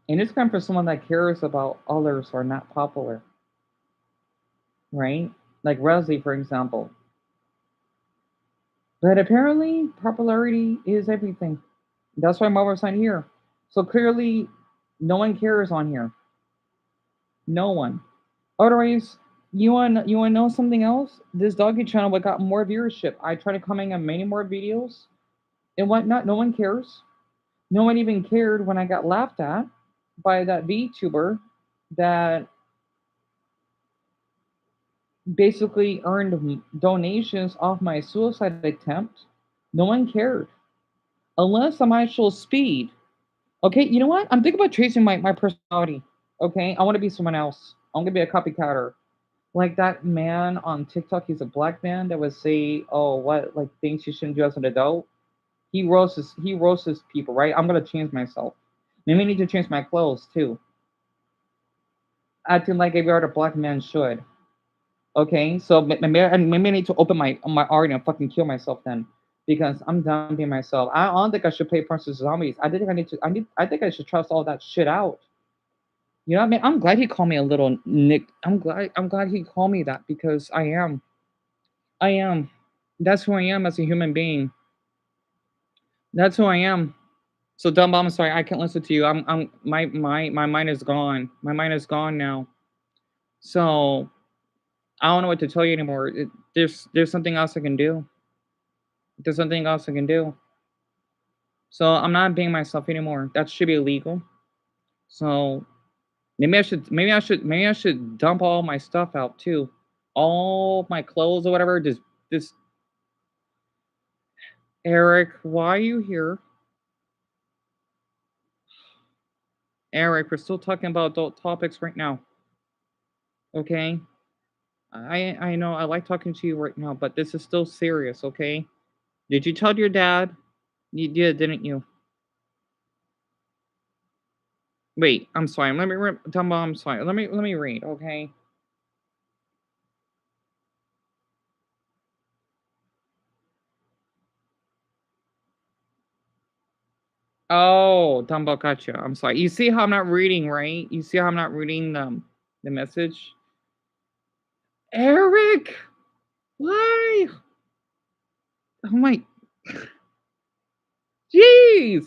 S2: And it's kind for someone that cares about others who are not popular, right? Like Wesley, for example. But apparently, popularity is everything. That's why Marvel's not here. So clearly, no one cares on here. No one. Otherwise, you want to know something else? This doggy channel would got more viewership. I try to comment on many more videos and whatnot. No one cares. No one even cared when I got laughed at by that VTuber that basically earned donations off my suicide attempt. No one cared. Unless I'm actual speed. Okay, you know what? I'm thinking about tracing my personality. Okay, I want to be someone else. I'm gonna be a copycatter. Like that man on TikTok, he's a black man that would say, "Oh, what like things you shouldn't do as an adult." He roasts people, right? I'm gonna change myself. Maybe I need to change my clothes too, acting like every other black man should. Okay, so maybe I need to open my art and fucking kill myself then, because I'm done being myself. I don't think I should play Plants vs Zombies. I think I need to. I think I should trust all that shit out. You know what I mean? I'm glad he called me a little Nick. I'm glad he called me that because I am. I am. That's who I am as a human being. That's who I am. So dumb I'm sorry, I can't listen to you. I'm my mind is gone. My mind is gone now. So I don't know what to tell you anymore. There's something else I can do. There's something else I can do. So I'm not being myself anymore. That should be illegal. So maybe I should dump all my stuff out too. All my clothes or whatever. Just Eric, why are you here? Eric, we're still talking about adult topics right now. Okay? I know I like talking to you right now, but this is still serious, okay? Did you tell your dad? You did, didn't you? Wait, I'm sorry. Dumbo, I'm sorry. Let me read, okay? Oh, Dumbo, gotcha. I'm sorry. You see how I'm not reading, right? You see how I'm not reading the message? Eric, why? Oh my, jeez!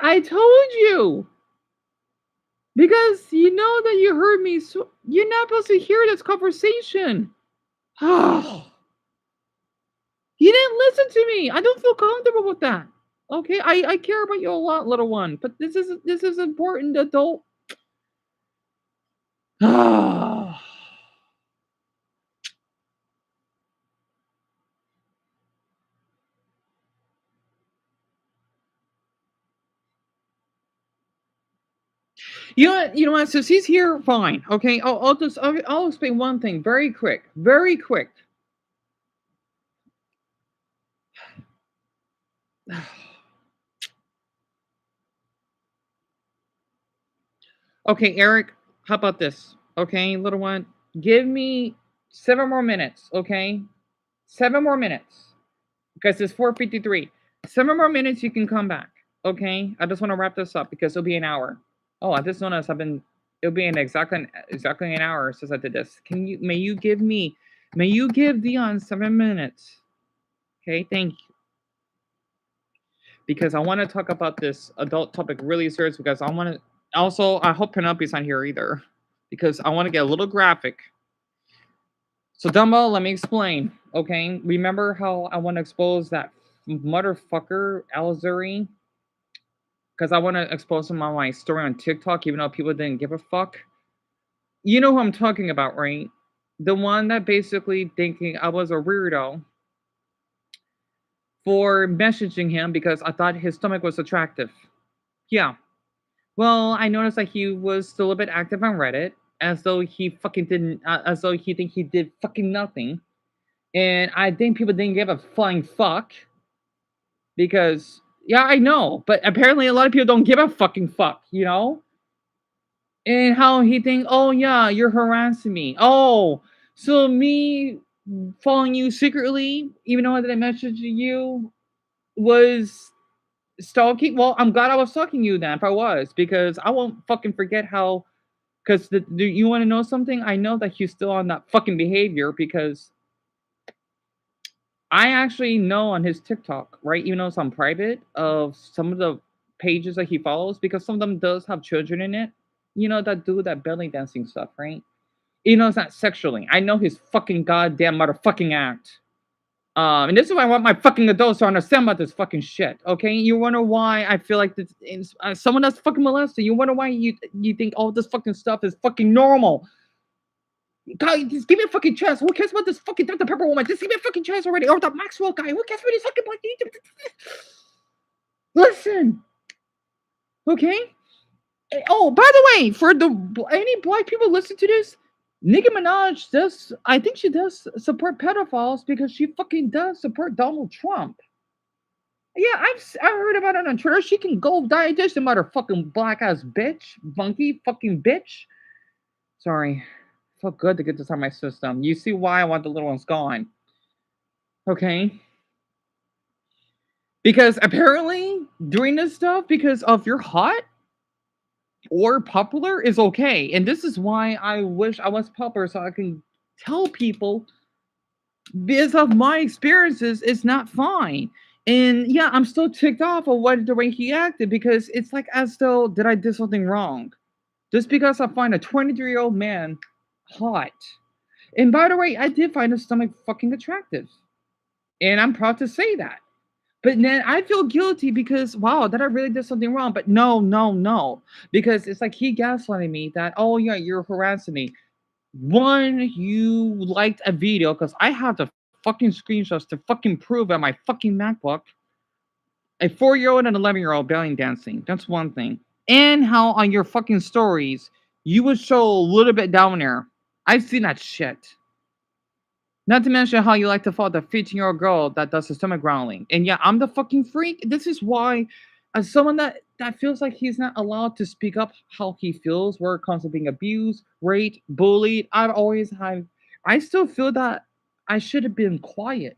S2: I told you because you know that you heard me. So you're not supposed to hear this conversation. Oh, you didn't listen to me. I don't feel comfortable with that. Okay, I care about you a lot, little one. But this is important, adult. Ah. You know what? So he's here, fine. Okay, I'll explain one thing very quick, very quick. Okay, Eric, how about this? Okay, little one, give me 7 more minutes. Okay, 7 more minutes because it's 4:53. 7 more minutes, you can come back. Okay, I just want to wrap this up because it'll be an hour. Oh, I just noticed it'll be exactly an hour since I did this. May you give Deon 7 minutes. Okay, thank you. Because I want to talk about this adult topic really serious because I want to also I hope Penelope's not here either because I want to get a little graphic. So Dumbo, let me explain. Okay, remember how I want to expose that motherfucker Alzuri because I want to expose him on my story on TikTok, even though people didn't give a fuck. You know who I'm talking about, right? The one that basically thinking I was a weirdo for messaging him because I thought his stomach was attractive. Yeah. Well, I noticed that he was still a bit active on Reddit, as though he fucking didn't, as though he think he did fucking nothing. And I think people didn't give a flying fuck because, yeah, I know, but apparently a lot of people don't give a fucking fuck, you know. And how he think, oh yeah, you're harassing me. Oh, so me following you secretly, even though I didn't message you, was stalking. Well, I'm glad I was stalking you then if I was, because I won't fucking forget how. Because do you want to know something? I know that he's still on that fucking behavior because I actually know on his TikTok, right? Even though it's on private, of some of the pages that he follows, because some of them does have children in it. You know that do that belly dancing stuff, right? You know it's not sexually. I know his fucking goddamn motherfucking act. And this is why I want my fucking adults to understand about this fucking shit. Okay, you wonder why I feel like this is someone that's fucking molested. You wonder why you think all this fucking stuff is fucking normal. God, just give me a fucking chance. Who cares about this fucking Dr. Pepper woman? Just give me a fucking chance already. Or the Maxwell guy. Who cares about this fucking black? Listen, okay. Oh, by the way, for the any black people listen to this, Nicki Minaj does. I think she does support pedophiles because she fucking does support Donald Trump. Yeah, I heard about it on Twitter. She can go die this motherfucking black ass bitch, monkey fucking bitch. Sorry, felt good to get this out of my system. You see why I want the little ones gone, okay? Because apparently doing this stuff because of you're hot or popular is okay, and this is why I wish I was popular so I can tell people because of my experiences, it's not fine. And yeah, I'm still ticked off of what the way he acted because it's like as though did I do something wrong? Just because I find a 23-year-old man hot. And by the way, I did find his stomach fucking attractive. And I'm proud to say that. But then I feel guilty because wow, that I really did something wrong. But no, no, no. Because it's like he gaslighting me that, oh yeah, you're harassing me. One, you liked a video because I have the fucking screenshots to fucking prove on my fucking MacBook a 4-year-old and 11-year-old belly dancing. That's one thing. And how on your fucking stories you would show a little bit down there. I've seen that shit. Not to mention how you like to follow the 15-year-old girl that does the stomach growling. And yeah, I'm the fucking freak. This is why, as someone that feels like he's not allowed to speak up how he feels, where it comes to being abused, raped, bullied, I still feel that I should have been quiet.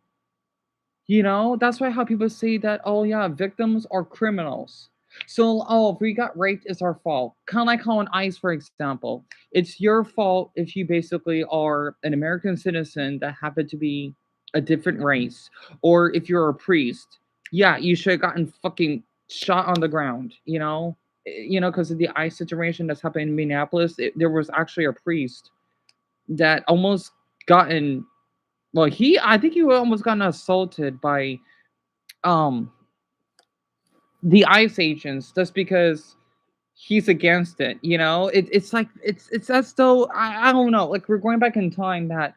S2: You know, that's why how people say that, oh yeah, victims are criminals. So, oh, if we got raped, it's our fault. Kind of like how on ICE, for example, it's your fault if you basically are an American citizen that happen to be a different race, or if you're a priest. Yeah, you should have gotten fucking shot on the ground. Because of the ICE situation that's happened in Minneapolis, there was actually a priest that almost gotten well, I think he almost got assaulted by um the ICE agents just because he's against it. It's like it's as though I don't know, like we're going back in time that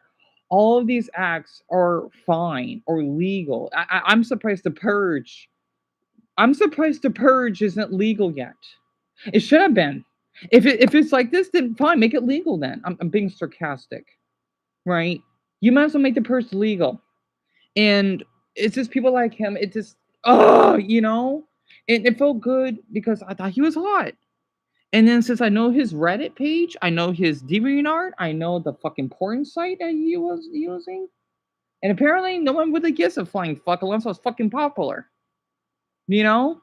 S2: all of these acts are fine or legal. I'm surprised the purge. I'm surprised the purge isn't legal yet. It should have been. If it's like this, then fine, make it legal. Then I'm being sarcastic, right? You might as well make the purge legal. And it's just people like him. It just, oh, it felt good because I thought he was hot. And then since I know his Reddit page, I know his DeviantArt, I know the fucking porn site that he was using. And apparently no one really gives a flying fuck unless I was fucking popular. You know?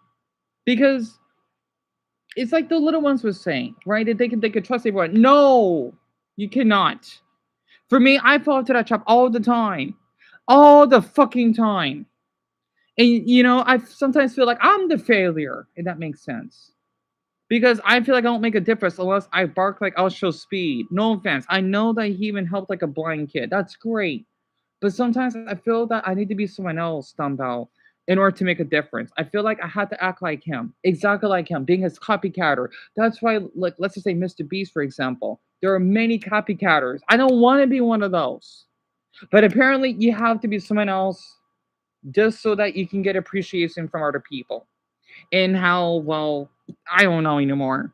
S2: Because it's like the little ones was saying, right? That they could trust everyone. No, you cannot. For me, I fall into that trap all the time. All the fucking time. And I sometimes feel like I'm the failure, if that makes sense. Because I feel like I don't make a difference unless I bark like I'll show speed. No offense. I know that he even helped like a blind kid. That's great. But sometimes I feel that I need to be someone else, Dumbbell, in order to make a difference. I feel like I had to act like him, exactly like him, being his copycatter. That's why, like, let's just say Mr. Beast, for example. There are many copycatters. I don't want to be one of those. But apparently, you have to be someone else just so that you can get appreciation from other people. And how, well, I don't know anymore.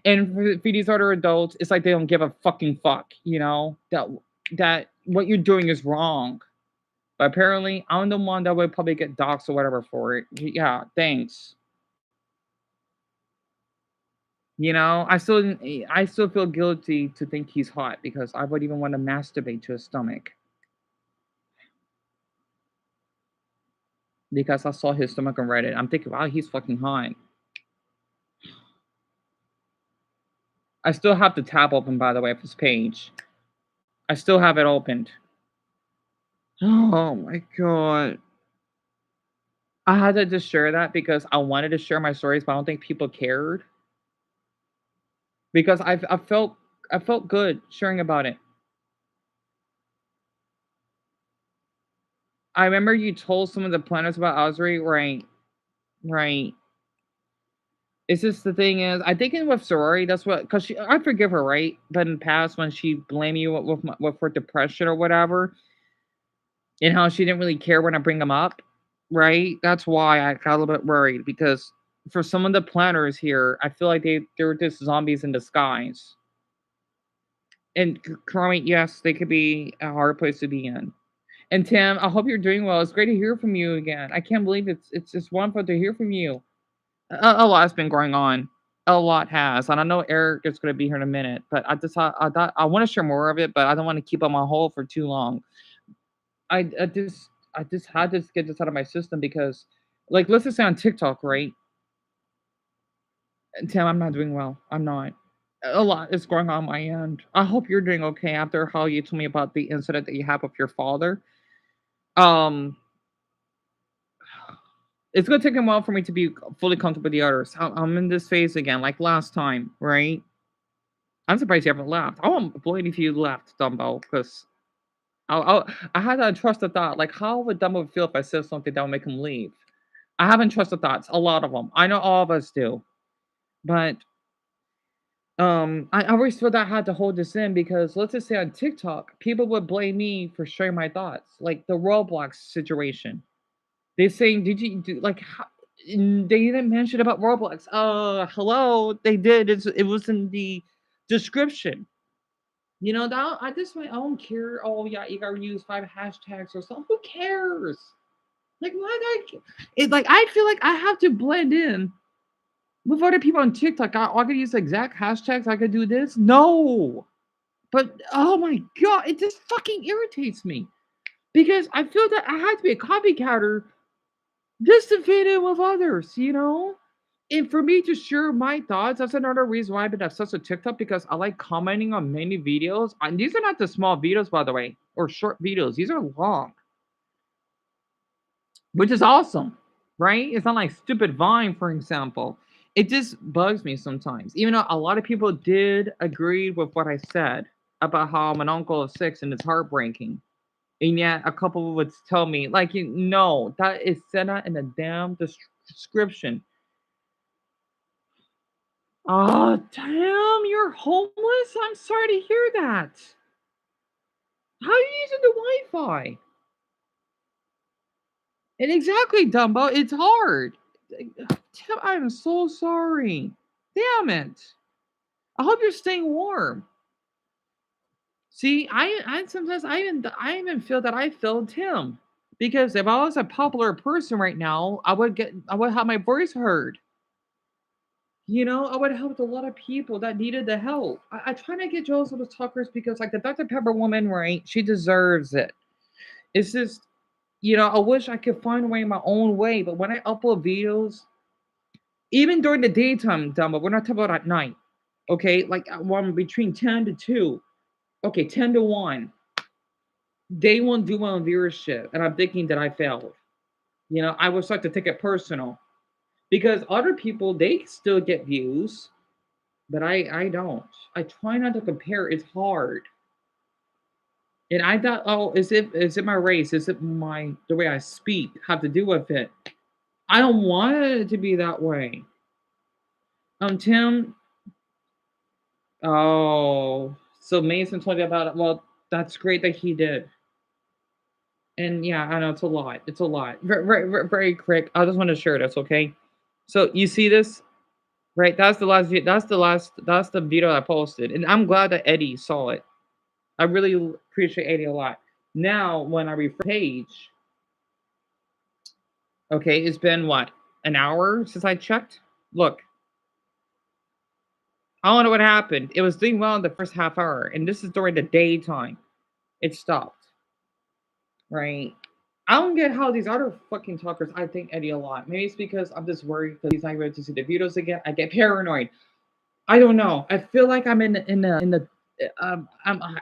S2: And for these other adults, it's like they don't give a fucking fuck, that what you're doing is wrong. But apparently, I'm the one that would probably get doxxed or whatever for it. Yeah, thanks. I still feel guilty to think he's hot because I would even want to masturbate to his stomach because I saw his stomach on Reddit. I'm thinking, wow, he's fucking hot. I still have the tab open, by the way, of his page. I still have it opened. Oh my god. I had to just share that because I wanted to share my stories, but I don't think people cared because I felt good sharing about it. I remember you told some of the planners about Osri, right? Right. It's just the thing is, I think in with sorority, that's what because she I forgive her, right? But in the past, when she blamed you with her depression or whatever, and how she didn't really care when I bring them up, right? That's why I got a little bit worried because for some of the planners here, I feel like they're just zombies in disguise. And Kermit, yes, they could be a hard place to be in. And Tim, I hope you're doing well. It's great to hear from you again. I can't believe it's just wonderful to hear from you. A lot's been going on. A lot has, and I know Eric is going to be here in a minute. But I want to share more of it, but I don't want to keep him on hold for too long. I just had to get this out of my system because, like, let's just say on TikTok, right? Tim, I'm not doing well. I'm not. A lot is going on my end. I hope you're doing okay after how you told me about the incident that you had with your father. Um, it's gonna take a while for me to be fully comfortable with the others. I'm in this phase again, like last time, right? I'm surprised you haven't left. Oh, I'm bloody if you left, Dumbo, because I had to trust the thought. Like, how would Dumbo feel if I said something that would make him leave? I haven't trusted thoughts, a lot of them. I know all of us do, but I always feel that I had to hold this in because let's just say on TikTok, people would blame me for sharing my thoughts, like the Roblox situation. They're saying, "Did you do like?" They didn't mention about Roblox. Hello, they did. It was in the description. You know that I just I don't care. Oh yeah, you gotta use 5 hashtags or something. Who cares? Like why? It like I feel like I have to blend in with other people on TikTok. I could use the exact hashtags. I could do this. No, but oh my god, it just fucking irritates me because I feel that I have to be a copycatter just to fit in with others. You know. And for me to share my thoughts, that's another reason why I've been obsessed with TikTok because I like commenting on many videos. And these are not the small videos, by the way, or short videos. These are long, which is awesome, right? It's not like stupid Vine, for example. It just bugs me sometimes, even though a lot of people did agree with what I said about how I'm an uncle of 6 and it's heartbreaking. And yet, a couple would tell me, like, no, that is said that in the damn description. Oh, damn, you're homeless? I'm sorry to hear that. How are you using the Wi-Fi? And exactly, Dumbo, it's hard. Tim, I'm so sorry. Damn it. I hope you're staying warm. See, I sometimes I even feel that I failed Tim. Because if I was a popular person right now, I would have my voice heard. You know, I would have helped a lot of people that needed the help. I try to get Joe's little talkers because, like the Dr. Pepper woman, right? She deserves it. It's just, I wish I could find a way my own way. But when I upload videos, even during the daytime, Dumbo, we're not talking about at night, okay? Like one between 10 to 2, okay, 10 to 1, they won't do well on viewership. And I'm thinking that I failed. I would start to take it personal because other people, they still get views. But I don't. I try not to compare. It's hard. And I thought, oh, is it my race? Is it my the way I speak have to do with it? I don't want it to be that way. Tim. Oh, so Mason told you about it. Well, that's great that he did. And yeah, I know it's a lot. It's a lot. Very, very, very quick. I just want to share this, okay? So you see this, right? That's the last. That's the last. That's the video I posted, and I'm glad that Eddie saw it. I really appreciate Eddie a lot. Now, when I refresh page, okay, it's been what, an hour since I checked? Look, I don't know what happened. It was doing well in the first half hour, and this is during the daytime. It stopped, right? I don't get how these other fucking talkers, I think Eddie a lot. Maybe it's because I'm just worried because he's not able to see the videos again. I get paranoid. I don't know. I feel like I'm in the I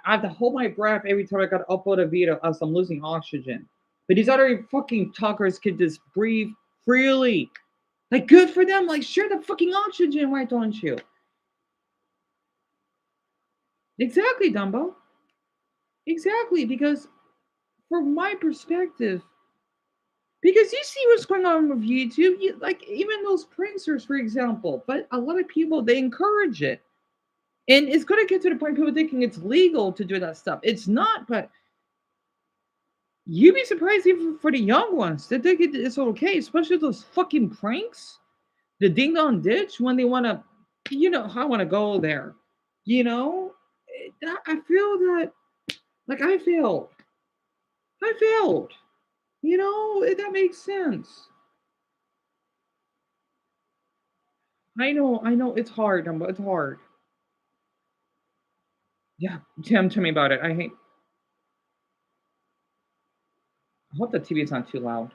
S2: have to hold my breath every time I got to upload a video as I'm losing oxygen. But these other fucking talkers can just breathe freely. Like, good for them. Like, share the fucking oxygen, why don't you? Exactly, Dumbo. Exactly, because from my perspective, because you see what's going on with YouTube, like even those pranksters, for example, but a lot of people they encourage it. And it's gonna get to the point people thinking it's legal to do that stuff. It's not, but you'd be surprised even for the young ones that think it's okay, especially those fucking pranks. The ding dong ditch when they wanna, I wanna go there. You know? I feel that like I failed. I failed. That makes sense. I know it's hard, it's hard. Yeah, Tim, tell me about it. I hope the TV is not too loud.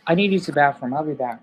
S2: I need to use the bathroom. I'll be back.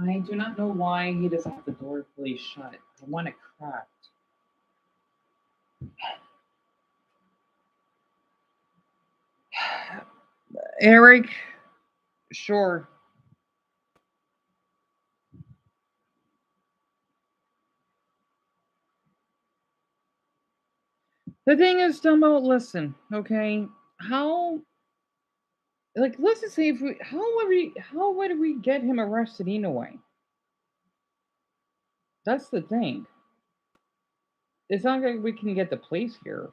S2: I do not know why he doesn't have the door fully shut. I want it cracked. Eric, sure. The thing is, Dumbo, listen, okay? How, like, let's just say if we, how would we get him arrested anyway? That's the thing. It's not like we can get the police here.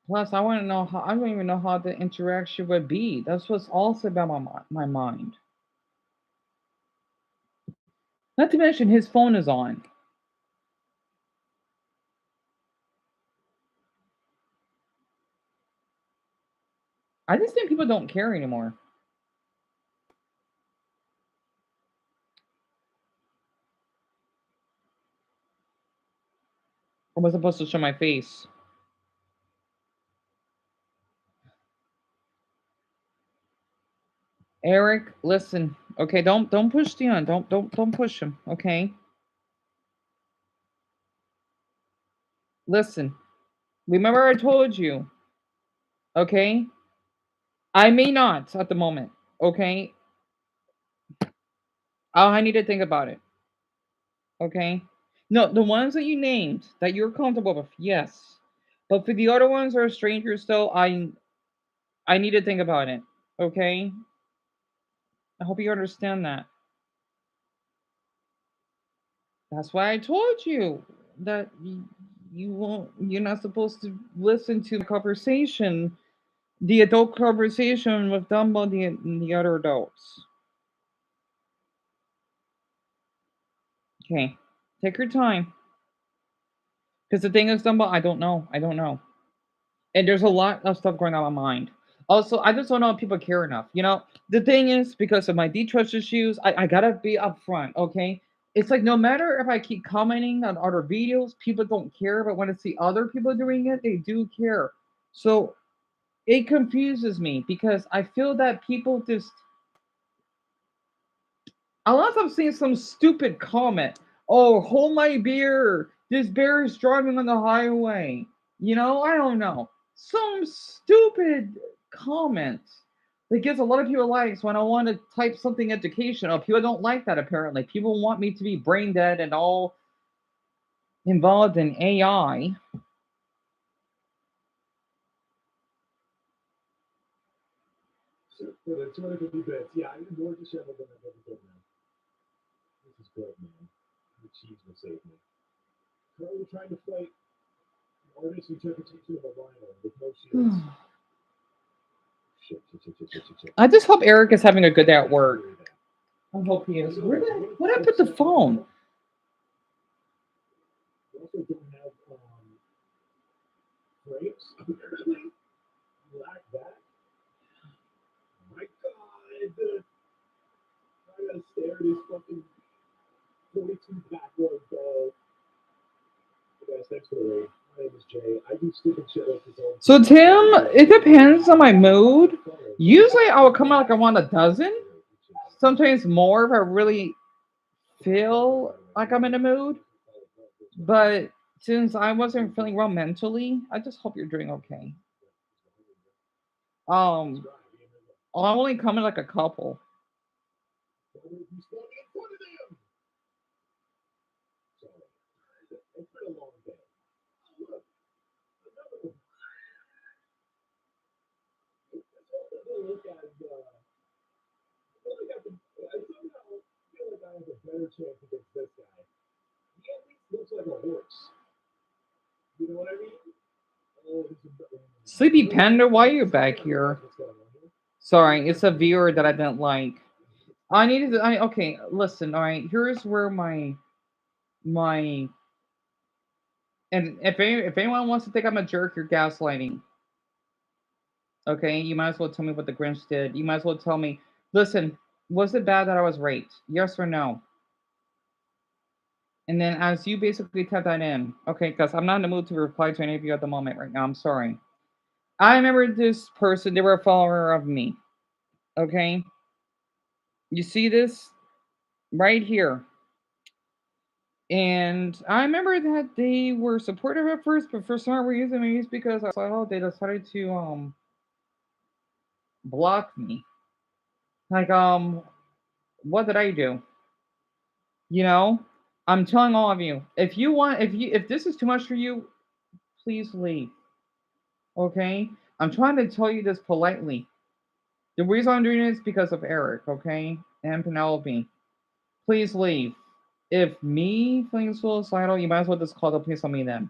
S2: Plus, I want to know how. I don't even know how the interaction would be. That's what's also about my mind. Not to mention his phone is on. I just think people don't care anymore. I was supposed to show my face. Eric, listen. Okay, don't push Deon. Don't push him. Okay, listen. Remember I told you. Okay, I may not at the moment. Okay, I need to think about it. Okay, no, the ones that you named that you're comfortable with, yes. But for the other ones that are strangers, though, I need to think about it. Okay, I hope you understand that. That's why I told you that you won't. You're not supposed to listen to the conversation, the adult conversation with Dumbo and the other adults. Okay, take your time. Because the thing is, Dumbo, I don't know. I don't know. And there's a lot of stuff going on in my mind. Also, I just don't know if people care enough. The thing is, because of my detrust issues, I gotta be upfront, okay? It's like no matter if I keep commenting on other videos, people don't care, but when I see other people doing it, they do care. So it confuses me because I feel that people just unless I'm seeing some stupid comment. Oh, hold my beer. This bear is driving on the highway. I don't know. Some stupid comment that gets a lot of people likes when I want to type something educational. People don't like that apparently. People want me to be brain dead and all involved in AI.
S1: So for the 250 bits, yeah, I'm more disheveled than I've ever been now. This is good, man. The cheese will save me. Currently trying to fight an artist's interpretation of a rhino with no shields. Shit.
S2: I just hope Eric is having a good day at work. I hope he is. Where did I put the phone?
S1: We also don't have frames, apparently. Like that. Oh my god. I gotta stare at his fucking 42 backward ball. Hey guys, thanks for the raid. My name is Jay. I do stupid shit like this all
S2: So
S1: the
S2: Tim,
S1: time.
S2: it depends on my mood. Usually I will come out like I want a dozen. Sometimes more if I really feel like I'm in a mood. But since I wasn't feeling well mentally, I just hope you're doing okay. Um, I'll only come in like a couple.
S1: It's been a long day. Look, another look at I somehow feel like I have a better chance against this guy. He at least looks like a horse. You know what I mean? Oh, this is
S2: Sleepy Panda, why are you back here?
S1: what's going on here.
S2: Sorry, it's a viewer that I didn't like. I needed to, okay, listen, all right, here's where my and if anyone wants to think I'm a jerk, you're gaslighting. Okay, you might as well tell me what the Grinch did. You might as well tell me, listen, was it bad that I was raped? Yes or no? And then as you basically type that in, okay, because I'm not in the mood to reply to any of you at the moment right now. I'm sorry. I remember this person, they were a follower of me. Okay. You see this right here. And I remember that they were supportive at first, but for some reason, maybe it's because I saw they decided to block me. Like what did I do? You know? I'm telling all of you, if this is too much for you, please leave. Okay? I'm trying to tell you this politely. The reason I'm doing it is because of Eric, okay? And Penelope. Please leave. If me feeling suicidal, you might as well just call the police on me then.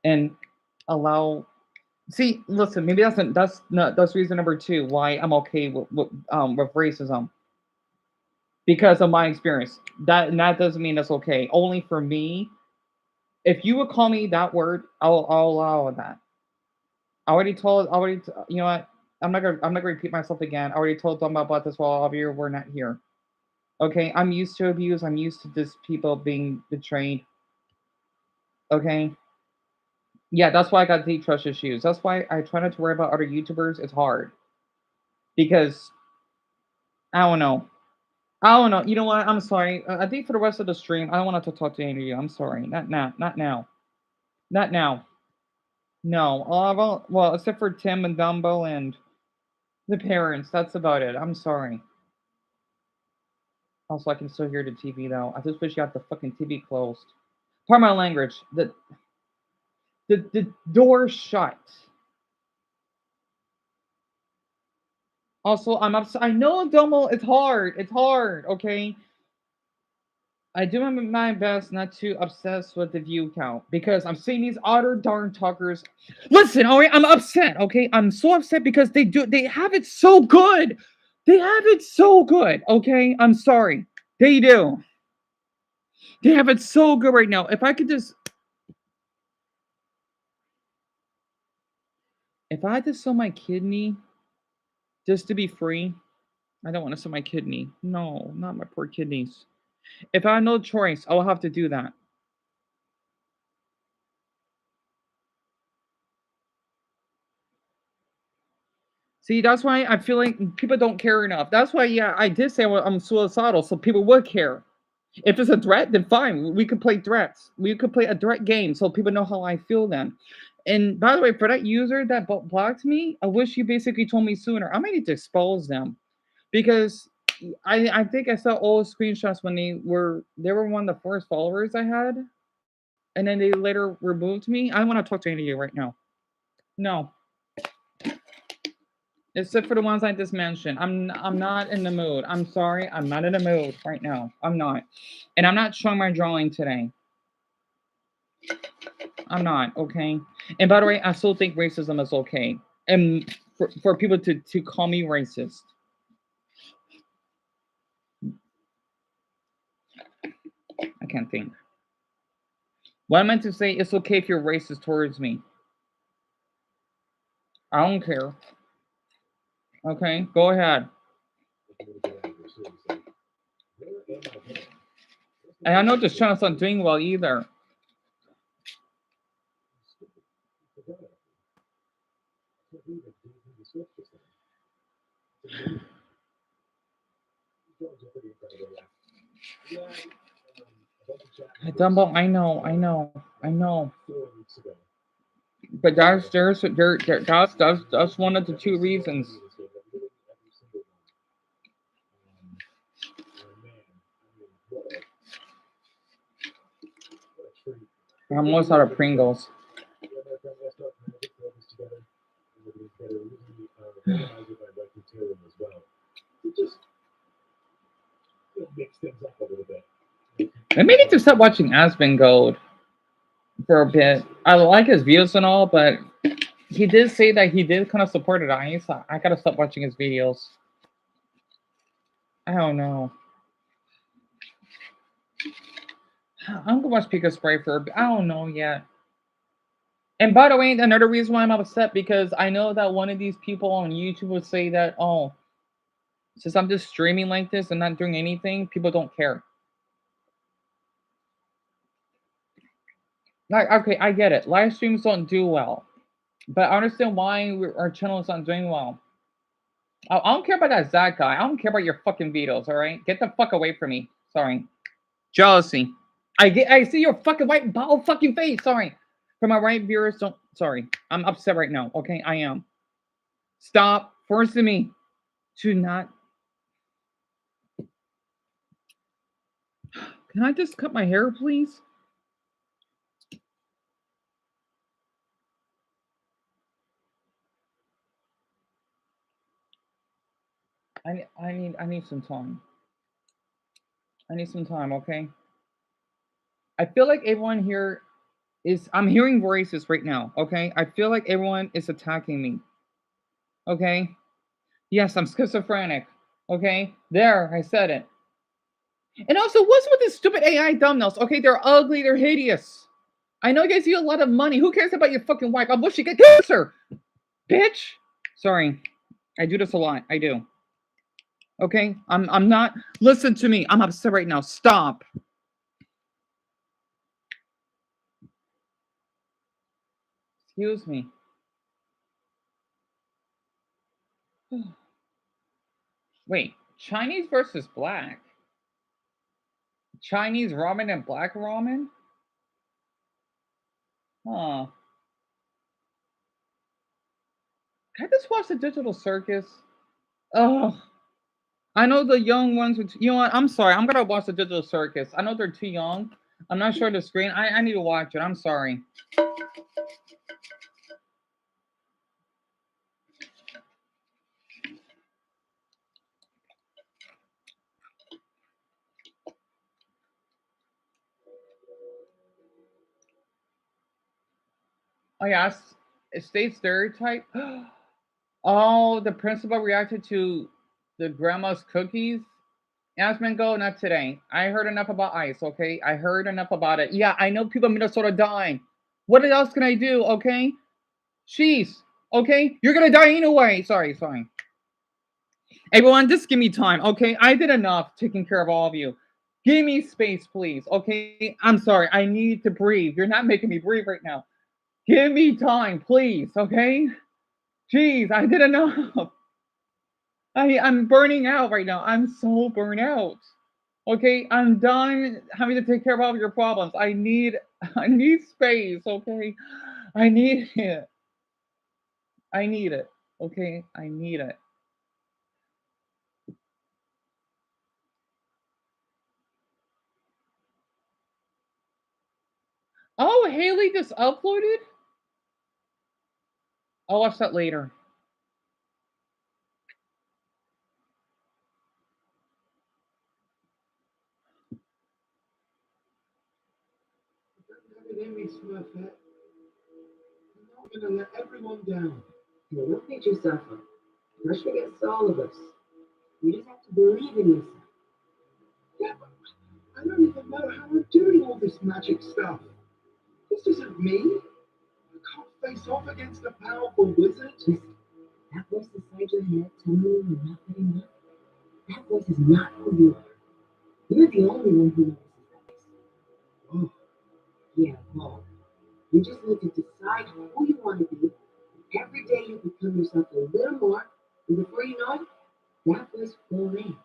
S2: And allow see, listen, maybe that's not that's reason number two why I'm okay with racism. Because of my experience. That doesn't mean it's okay. Only for me. If you would call me that word, I'll allow that. You know what? I'm not gonna repeat myself again. I already told them about this while all of you were not here. Okay, I'm used to abuse. I'm used to just people being betrayed. Okay, yeah, that's why I got deep trust issues. That's why I try not to worry about other YouTubers. It's hard because I don't know. I don't know. You know what? I'm sorry. I think for the rest of the stream, I don't want to talk to any of you. I'm sorry. Not now. Not now. Not now. No. Well, except for Tim and Dumbo and the parents. That's about it. I'm sorry. Also, I can still hear the TV though. I just wish you had the fucking TV closed. Pardon my language. The door shut. Also, I'm upset. I know, Domo. It's hard. It's hard. Okay. I do my best not to obsess with the view count because I'm seeing these other darn talkers. Listen, all right, I'm upset. Okay, I'm so upset because they have it so good. They have it so good. Okay, I'm sorry. They do. They have it so good right now. If I had to sell my kidney just to be free, I don't want to sell my kidney. No, not my poor kidneys. If I had no choice, I will have to do that. See, that's why I feel like people don't care enough. That's why, yeah, I did say I'm suicidal, so people would care. If it's a threat, then fine. We could play threats. We could play a threat game so people know how I feel then. And by the way, for that user that blocked me, I wish you basically told me sooner. I might need to expose them because I think I saw old screenshots when they were one of the first followers I had, and then they later removed me. I don't want to talk to any of you right now. No, except for the ones I just mentioned. I'm not in the mood. I'm sorry. I'm not in the mood right now. I'm not. And I'm not showing my drawing today. I'm not, okay? And by the way, I still think racism is okay. And for people to call me racist. I can't think. What I meant to say, it's okay if you're racist towards me. I don't care. Okay, go ahead. And I know this channel's not doing well either. Dumbo, I know. But that's one of the two reasons. I'm almost out of Pringles. I may need to stop watching Asmongold for a bit. I like his views and all, but he did say that he did kind of support it. I gotta stop watching his videos. I don't know. I'm gonna watch Pika Spray for a bit. I don't know yet. And by the way, another reason why I'm upset because I know that one of these people on YouTube would say that, oh, since I'm just streaming like this and not doing anything, people don't care. Like, okay, I get it. Live streams don't do well, but I understand why our channel is not doing well. I don't care about that Zach guy. I don't care about your fucking videos. All right, get the fuck away from me. Sorry, jealousy. I see your fucking white bald fucking face. Sorry, for my right viewers, don't. Sorry, I'm upset right now. Okay, I am. Stop forcing me to not. Can I just cut my hair, please? I need some time. I need some time, okay? I feel like everyone here is I'm hearing voices right now, okay? I feel like everyone is attacking me. Okay? Yes, I'm schizophrenic. Okay? There, I said it. And also, what's with this stupid AI thumbnails? Okay, they're ugly, they're hideous. I know you guys you a lot of money. Who cares about your fucking wife? I wish you get cancer, bitch. Sorry, I do this a lot. I do. Okay, I'm not. Listen to me. I'm upset right now. Stop. Excuse me. Wait, Chinese versus black. Chinese ramen and black ramen? Huh. Can I just watch the digital circus? Oh, I know the young ones. You know what? I'm sorry. I'm gonna watch the digital circus. I know they're too young. I'm not sure the screen. I need to watch it. I'm sorry. Oh yeah, state stereotype. Oh, the principal reacted to the grandma's cookies. Yasmin, go, not today. I heard enough about ice, okay? I heard enough about it. Yeah, I know people in Minnesota dying. What else can I do, okay? Jeez, okay? You're gonna die anyway. Sorry. Everyone, just give me time, okay? I did enough taking care of all of you. Give me space, please, okay? I'm sorry. I need to breathe. You're not making me breathe right now. Give me time, please, okay? Jeez, I did enough. I'm burning out right now. I'm so burnt out. Okay, I'm done having to take care of all of your problems. I need space, okay? I need it. I need it. Okay? I need it. Oh, Haley just uploaded? I'll watch that later.
S1: Academics, Smurfette. I'm not gonna let everyone down.
S3: Hey, don't beat yourself up. Pressure gets all of us. You just have to believe in yourself.
S1: Yeah, but I don't even know how I'm doing all this magic stuff. This isn't me. I can't face off against a powerful wizard.
S3: Listen, that voice inside your head telling you you're not good enough, that voice is not who you are. You're the only one who notices that voice.
S1: Oh,
S3: Yeah, well, you just need to decide who you want to be. Every day you become yourself a little more, and before you know it, that voice will go away.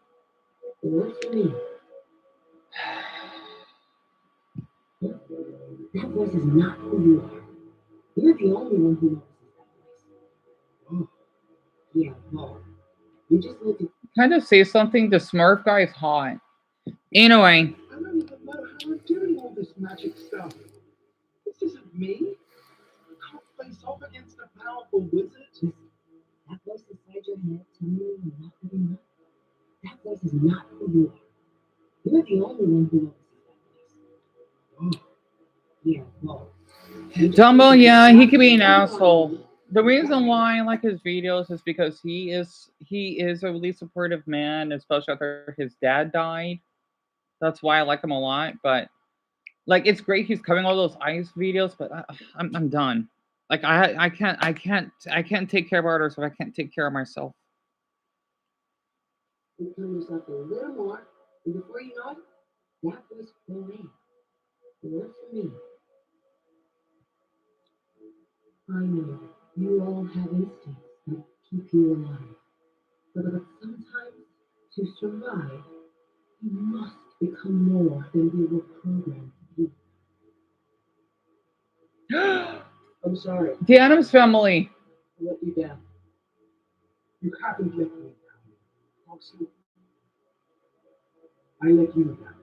S3: It works for me. That voice is not who you are. You're the only one who notices that voice.
S1: oh.
S3: Yeah, well, you just need to.
S2: Kind of say something. The Smurf guy is hot. Anyway.
S1: I don't even know how I'm doing all this magic stuff. This isn't me. I can't face off against a powerful wizard.
S3: Listen, that voice inside your head telling you you're not good enough, that voice is not who you are. You're the only one who notices that voice.
S1: Oh,
S3: Yeah, well.
S2: Dumbo, yeah, he could be an asshole. The reason why I like his videos is because he is a really supportive man, especially after his dad died. That's why I like him a lot. But like, it's great he's covering all those ice videos, but I'm done. Like, I can't take care of others if I can't take care of myself.
S3: Become yourself a little more, and before you know it, that voice will go away. It works for me. I know you all have instincts that keep you alive, but sometimes to survive, you must become more than you were programmed to be. I'm sorry.
S2: The Adams Family.
S3: I let you down.
S1: you haven't let me down. Foxy. I let you down.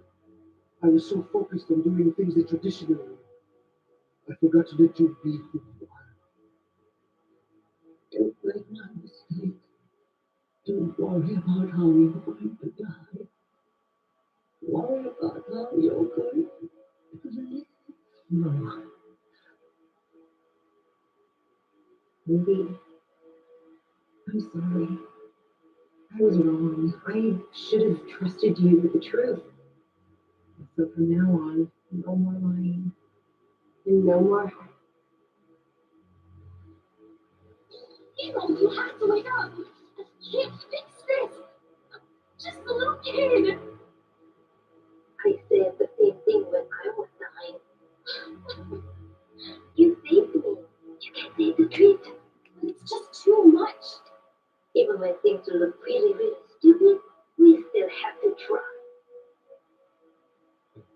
S1: I was so focused on doing things the traditional way. I forgot to let you be who you are.
S3: Don't make my mistake. Don't worry about how you're going to die. Worry about how you're going to live. No. Maybe. I'm sorry. I was wrong. I should have trusted you with the truth. So from now on, no more lying. And no more.
S4: You have to wake up. I can't fix this. I'm just a little kid.
S3: I said the same thing when I was dying.
S4: You saved me. You can save the treat. But it's just too much.
S3: Even when things look really, really stupid, we still have to try.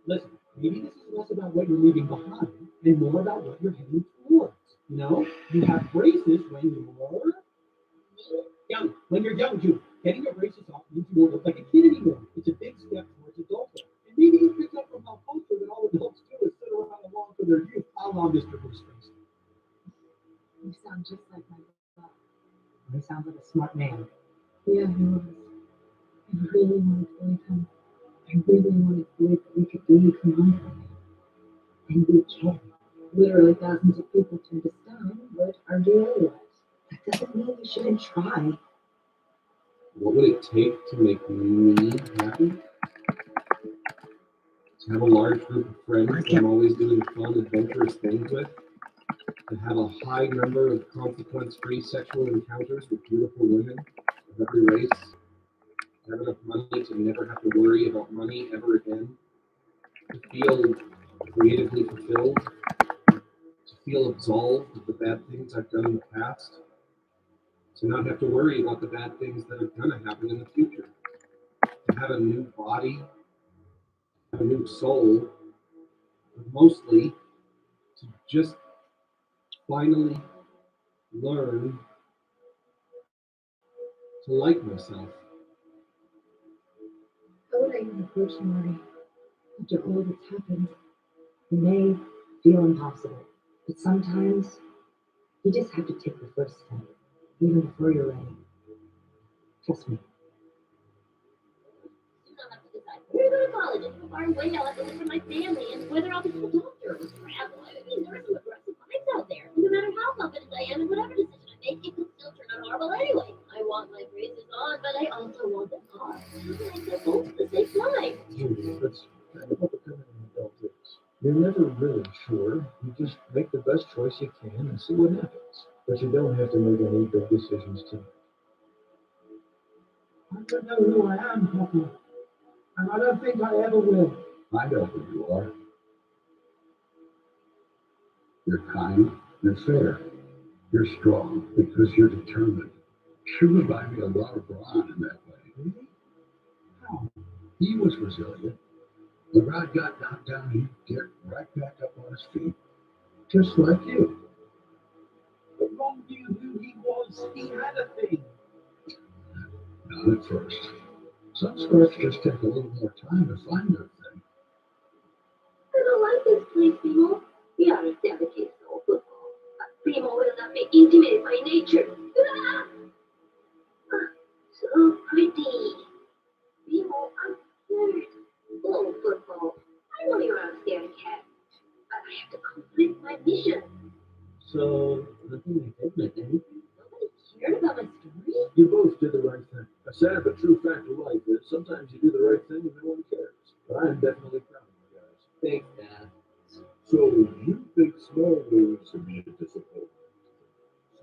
S1: Listen, maybe this is less about what you're leaving behind and more about what you're heading towards. You know, you have braces when you're young. When you're young, too. Getting your braces off means you won't look like a kid anymore. It's a big step towards adulthood. And maybe you pick up from how culture that all adults do is sit around along for their youth, a la Mr. Bruce Springsteen.
S3: You sound just like my dad.
S1: He sounds like a smart man.
S3: Yeah, he was. I really wanted to wake him. I really wanted to wake we could really come on from him. And we can. literally thousands of people turned us down would argue otherwise. That doesn't mean you shouldn't try.
S5: What would it take to make me happy? To have a large group of friends that I'm always doing fun, adventurous things with? To have a high number of consequence-free sexual encounters with beautiful women of every race? To have enough money to never have to worry about money ever again? To feel creatively fulfilled? To feel absolved of the bad things I've done in the past? To not have to worry about the bad things that are going to happen in the future? To have a new body, have a new soul, but mostly to just finally learn to like myself.
S3: How would I even approach Maury? After all that's happened, it may feel impossible, but sometimes you just have to take the first step, even before you're ready. Trust me.
S4: I'll have to decide where to go to college, and how far away I'll have to live from my family, and whether I'll become a doctor or travel. I mean, there are some aggressive minds out there. No matter how confident I am in whatever decision I make, it could still turn out horrible anyway. I want my braces on, but I also want them off. How can I get both at the same time?
S6: Julie, that's kind of what becoming an adult is. You're never really sure. You just make the best choice you can and see what happens. But you don't have to make any big decisions tonight. I don't know who I am, Papa. And I don't think I ever will.
S7: I know who you are. You're kind and fair. You're strong because you're determined. You remind me a lot of Ron in that way.
S6: Really? How?
S7: He was resilient. When Ron got knocked down, he'd get right back up on his feet, just like you.
S6: But Ron knew who he was. He had a thing.
S7: Not at first. Some sparks just take a little more time to find their thing.
S4: I don't like this place, Primo. We understand the case of football, but Primo will not be intimidated by nature. Ah! So pretty. Primo, I'm scared. Oh, football. I know you're a scared cat, but I have to complete my mission.
S6: So, nothing like that, anything?
S4: Nobody cared about my story.
S6: You both did the right thing. A sad but true fact of life is sometimes you do the right thing and no one cares. But I'm definitely proud of you guys.
S5: Thanks, Dad.
S8: So you think small wings can be a disappointment?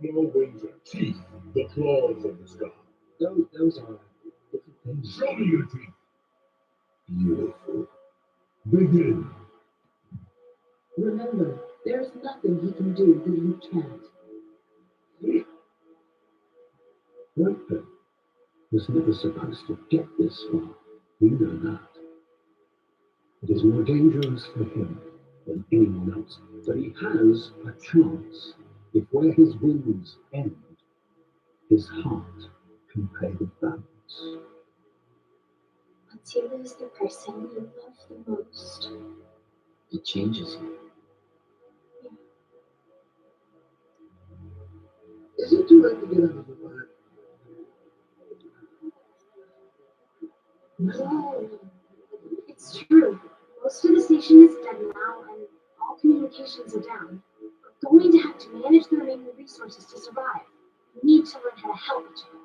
S8: Small wings are teeth, the claws of the sky.
S6: Those are different things.
S8: Show me your teeth. Beautiful. Begin.
S3: Remember, there's nothing he can do that you can't.
S7: Right then, was never supposed to get this far. You know that. It is more dangerous for him than anyone else, but he has a chance. If where his wings end, his heart can pay the balance.
S4: Once you lose the person you love the most,
S5: It changes you.
S6: Is it too late to get out of the fire?
S4: no. It's true. Most of the station is dead now, and all communications are down. We're going to have to manage the remaining resources to survive. We need to learn how to help each other.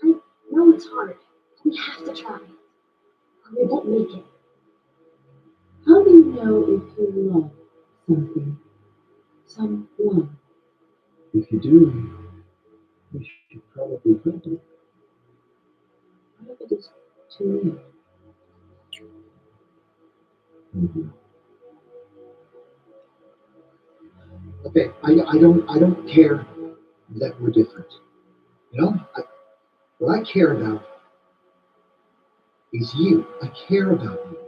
S4: I know it's hard. We have to try. Or we won't make it.
S3: How do you know if you love something? Someone?
S7: If you do, we should probably help him.
S3: What if it is too late?
S7: Mhm.
S9: Okay, I don't care that we're different. You know, what I care about is you. I care about you.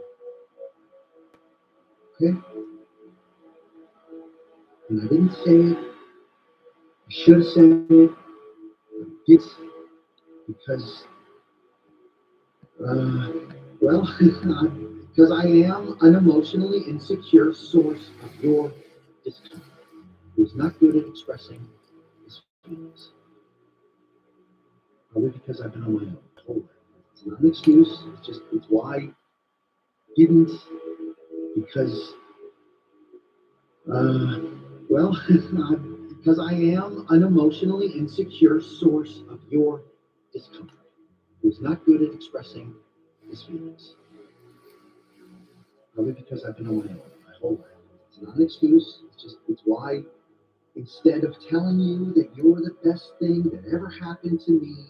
S9: Okay? And I didn't say it. I should have said it. It's because, well, because I am an emotionally insecure source of your discomfort. Who's not good at expressing his feelings. Probably because I've been on my own. Totally. It's not an excuse. It's why I didn't. Because Well, because I am an emotionally insecure source of your discomfort, who's not good at expressing his feelings. Probably because I've been on my own my whole life. It's not an excuse. It's why instead of telling you that you're the best thing that ever happened to me,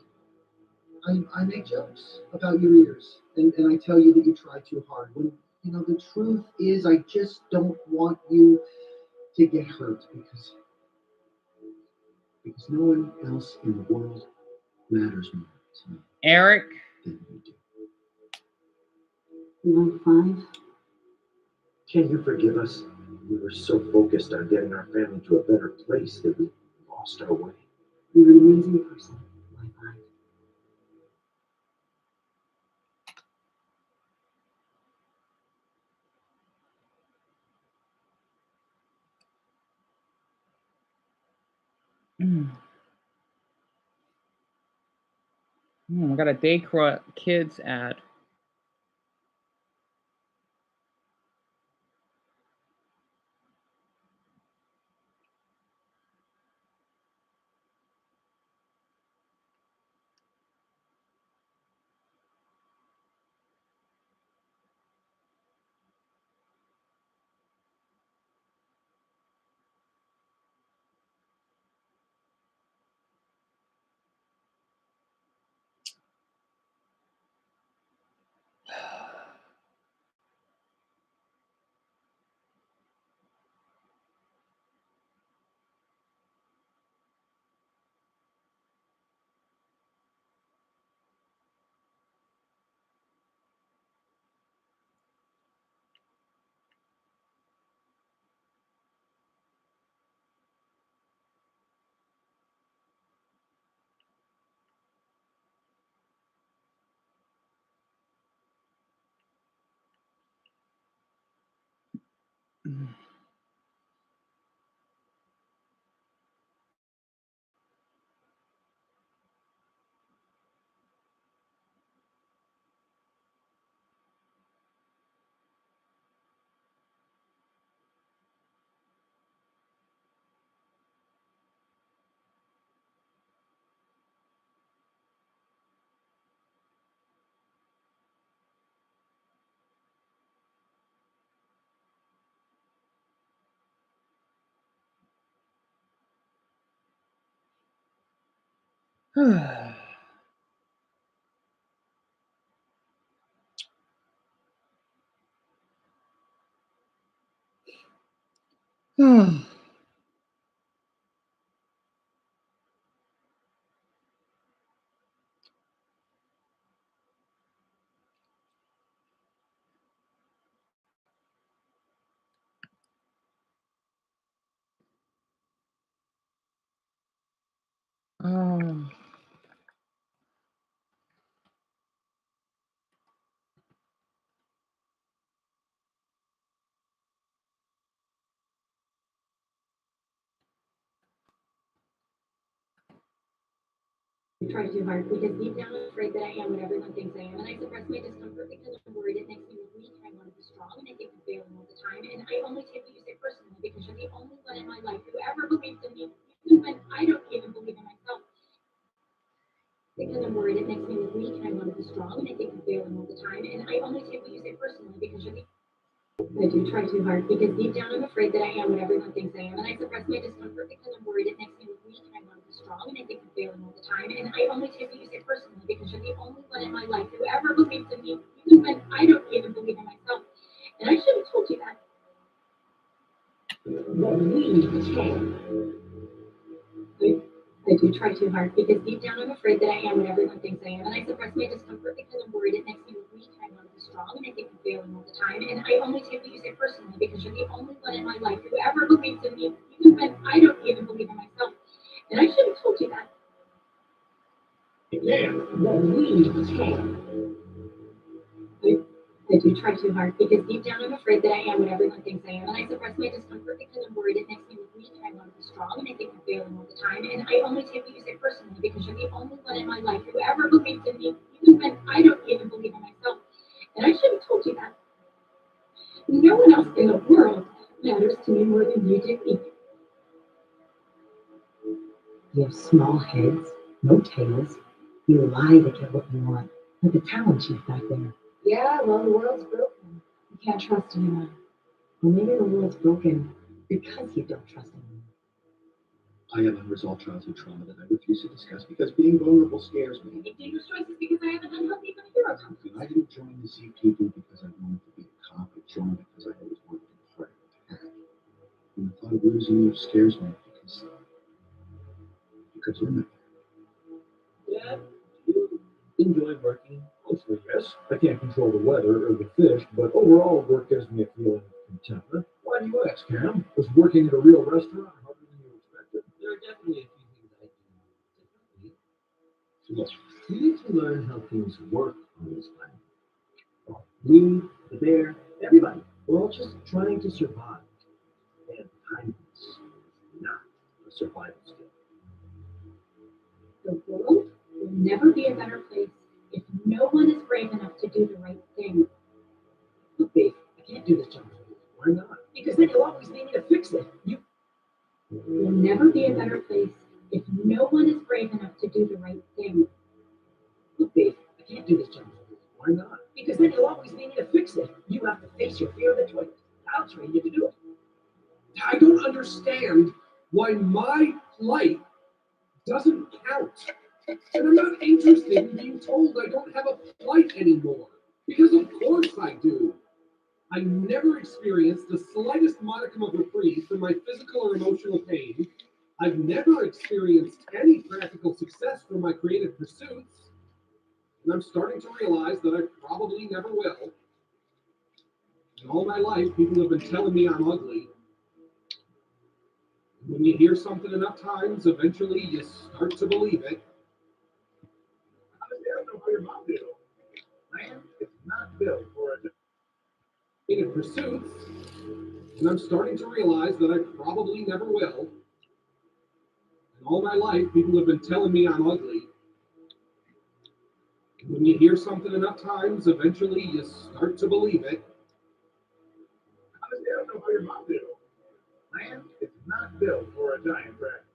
S9: I make jokes about your ears and I tell you that you try too hard. When the truth is, I just don't want you to get hurt because no one else in the world matters more to me
S2: Eric.
S9: than you do.
S3: Line 5.
S6: Can you forgive us? We were so focused on getting our family to a better place that we lost our way.
S3: You're an amazing person. Line 5.
S2: I got a Daycare Kids ad. Oh.
S4: I try too hard because deep down I'm afraid that I am what everyone thinks I am, and I suppress my discomfort because I'm worried it makes me look weak. I want to be strong, and I think I'm failing all the time. And I only take what you say personally because you're the only one in my life who ever believed in me, even when I don't even believe in myself. Because I'm worried it makes me look weak, and I want to be strong, and I think I'm failing all the time. And I only take what you say personally because you're the I do try too hard because deep down I'm afraid that I am what everyone thinks I am, and I suppress my discomfort because I'm worried it makes me look weak and I want to be strong, and I think I'm failing all the time. And I only take what you say personally because you're the only one in my life who ever believed in me, even when I don't even believe in myself. And I should have told you that. I do try too hard because deep down I'm afraid that I am what everyone thinks I am, and I suppress my discomfort because I'm worried it makes me look weak and I want to be strong, and I think I'm failing all the time. And I only take what you say personally because you're the only one in my life who ever believed in me, even when I don't even believe in myself. And I should have told you that. I do try too hard because deep down I'm afraid that I am what everyone thinks I am, and I suppress my discomfort because I'm worried it makes me look weak and I want to be strong, and I think I'm failing all the time. And I only take what you say personally because you're the only one in my life who ever believed in me, even when I don't even believe in myself. And I should have told you that. No one else in the world matters
S3: matters to me more than you do. You have small heads, no tails. You lie to get what you want. Like the talent chief back there. Yeah, well, the world's broken. You can't trust anyone. Well, maybe the world's broken because you don't trust anyone.
S9: I have unresolved childhood trauma that I refuse to discuss because being vulnerable scares me.
S3: I make dangerous choices because I have an unhealthy hero complex.
S9: I didn't join the CPD because I wanted to be a cop. I joined because I always wanted to be part of the pack. And the thought of losing you scares me because you're not
S6: Yeah, you enjoy working? Mostly, yes. I can't control the weather or the fish, but overall, work gives me a feeling of contentment. Why do you ask, Cam? Was working at a real restaurant harder than you expected?
S5: There are definitely a few things I do differently. Look, you need to learn how things work on this planet. You, the bear, everybody. We're all just trying to survive. And kindness is not a survival skill.
S4: The world will never be a better place if no one is brave enough to do the right thing.
S6: Look, Dave, I can't do this job. Why not? Because then you'll always need me to fix it.
S4: Will never be a better place if no one is brave enough to do the right thing.
S6: Look, Dave, I can't do this job. Why not? Because then you'll always need me to fix it. You have to face your fear of the toilet. I'll train you to do it.
S5: I don't understand why my plight doesn't count. And I'm not interested in being told I don't have a plight anymore. Because of course I do. I never experienced the slightest modicum of reprieve from my physical or emotional pain. I've never experienced any practical success from my creative pursuits. And I'm starting to realize that I probably never will. And all my life, people have been telling me I'm ugly. When you hear something enough times, eventually you start to believe it.
S8: I don't know how your mom did. Man, it's not built for a
S5: In pursuits, and I'm starting to realize that I probably never will. And all my life, people have been telling me I'm ugly. When you hear something enough times, eventually you start to believe it.
S8: I don't know how your mom did. Man, it's not built for a giant dragon.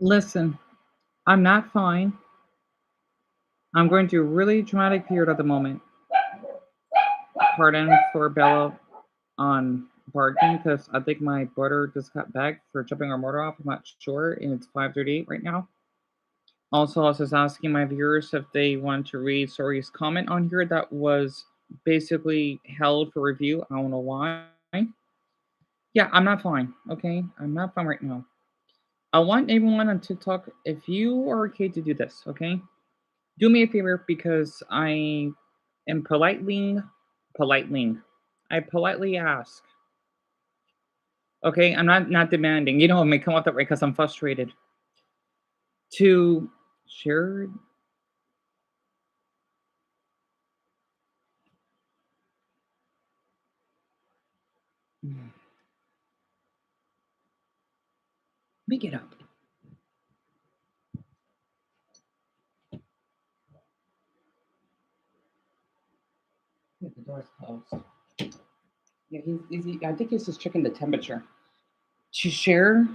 S2: Listen, I'm not fine. I'm going through a really traumatic period at the moment. Pardon for Bella on barking because I think my brother just got back for jumping our motor off. I'm not sure, and it's 5:38 right now. Also, I was just asking my viewers if they want to read Sori's comment on here that was basically held for review. I don't know why. Yeah, I'm not fine. Okay, I'm not fine right now. I want everyone on TikTok, if you are okay to do this, okay, do me a favor because I am politely. I politely ask. Okay, I'm not demanding. You know, it may come off that way because I'm frustrated. To share. Make it up. Yeah, the door's closed. Yeah, I think he's just checking the temperature. To share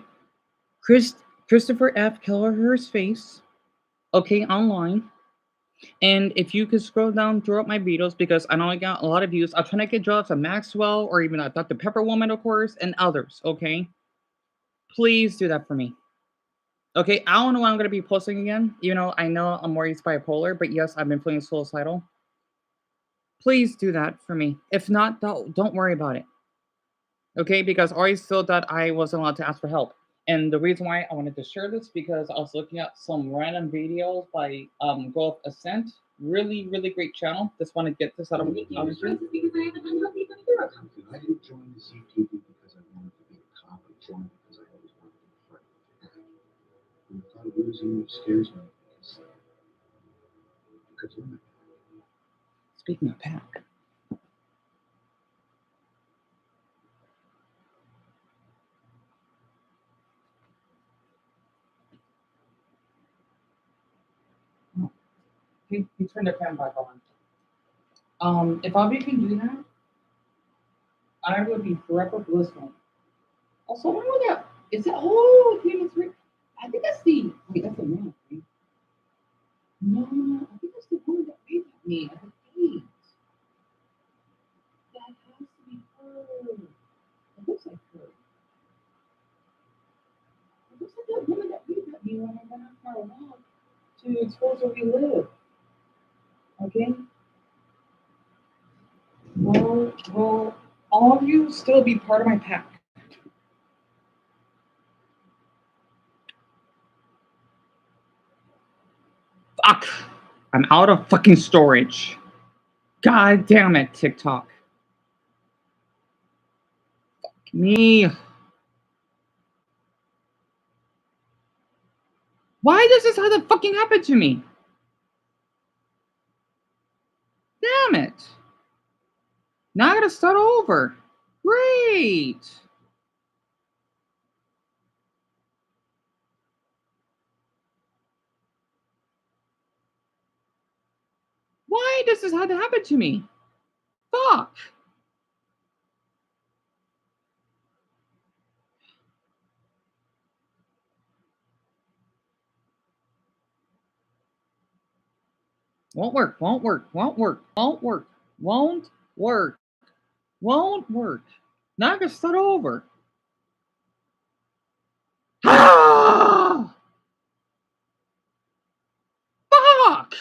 S2: Christopher F. Kelleher's face, okay, online. And if you could scroll down throughout my videos, because I know I got a lot of views, I'm trying to get jobs on Maxwell or even a Dr. Pepper Woman, of course, and others, okay? Please do that for me. Okay, I don't know when I'm gonna be posting again. You know, I know I'm worried bipolar, but yes, I've been feeling suicidal. Please do that for me. If not, don't worry about it. Okay, because I always felt that I wasn't allowed to ask for help. And the reason why I wanted to share this because I was looking at some random videos by Growth Ascent. Really, really great channel. Just want to get this out of
S3: Because I haven't done nothing but zero time.
S9: I didn't join the CTV because I wanted to be a cop. I joined because I always wanted to be frightened. And the thought of losing you scares me because you're my
S2: Speaking of pack. You turn the fan back on. If Bobby can do that, I would be forever blissful. Also, I wonder what that is. It oh, Demon Three. I think that's the wait. That's a man. Right? No, I think that's the woman that waved at me at the gate. That has to be her. It looks like her. It looks like that woman that waved at me when I went out for a walk to expose where we live. Okay. Well, all of you still be part of my pack. Fuck! I'm out of fucking storage. God damn it, TikTok. Fuck me. Why does this have to fucking happen to me? Damn it. Now I gotta start over. Great. Why does this have to happen to me? Fuck. Won't work, won't work, won't work, won't work, won't work, won't work. Now I gotta start over. Ah! Fuck!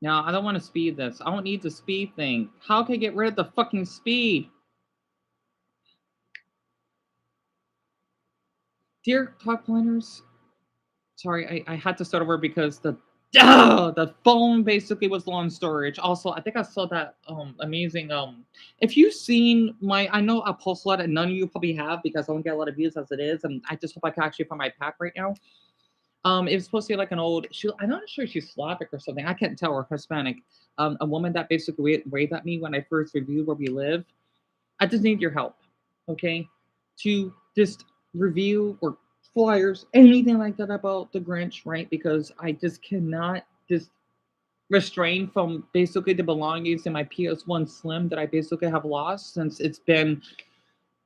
S2: No, I don't want to speed this. I don't need the speed thing. How can I get rid of the fucking speed? Dear Talk Planners, sorry, I had to start over because the phone basically was low on storage. Also, I think I saw that amazing if you've seen my I know I post a lot and none of you probably have because I don't get a lot of views as it is, and I just hope I can actually find my pack right now. It was supposed to be like an old I'm not sure she's Slavic or something. I can't tell or Hispanic. A woman that basically waved at me when I first reviewed where we live. I just need your help, okay? To just review or flyers, anything like that about the Grinch, right? Because I just cannot just restrain from basically the belongings in my PS1 Slim that I basically have lost since it's been,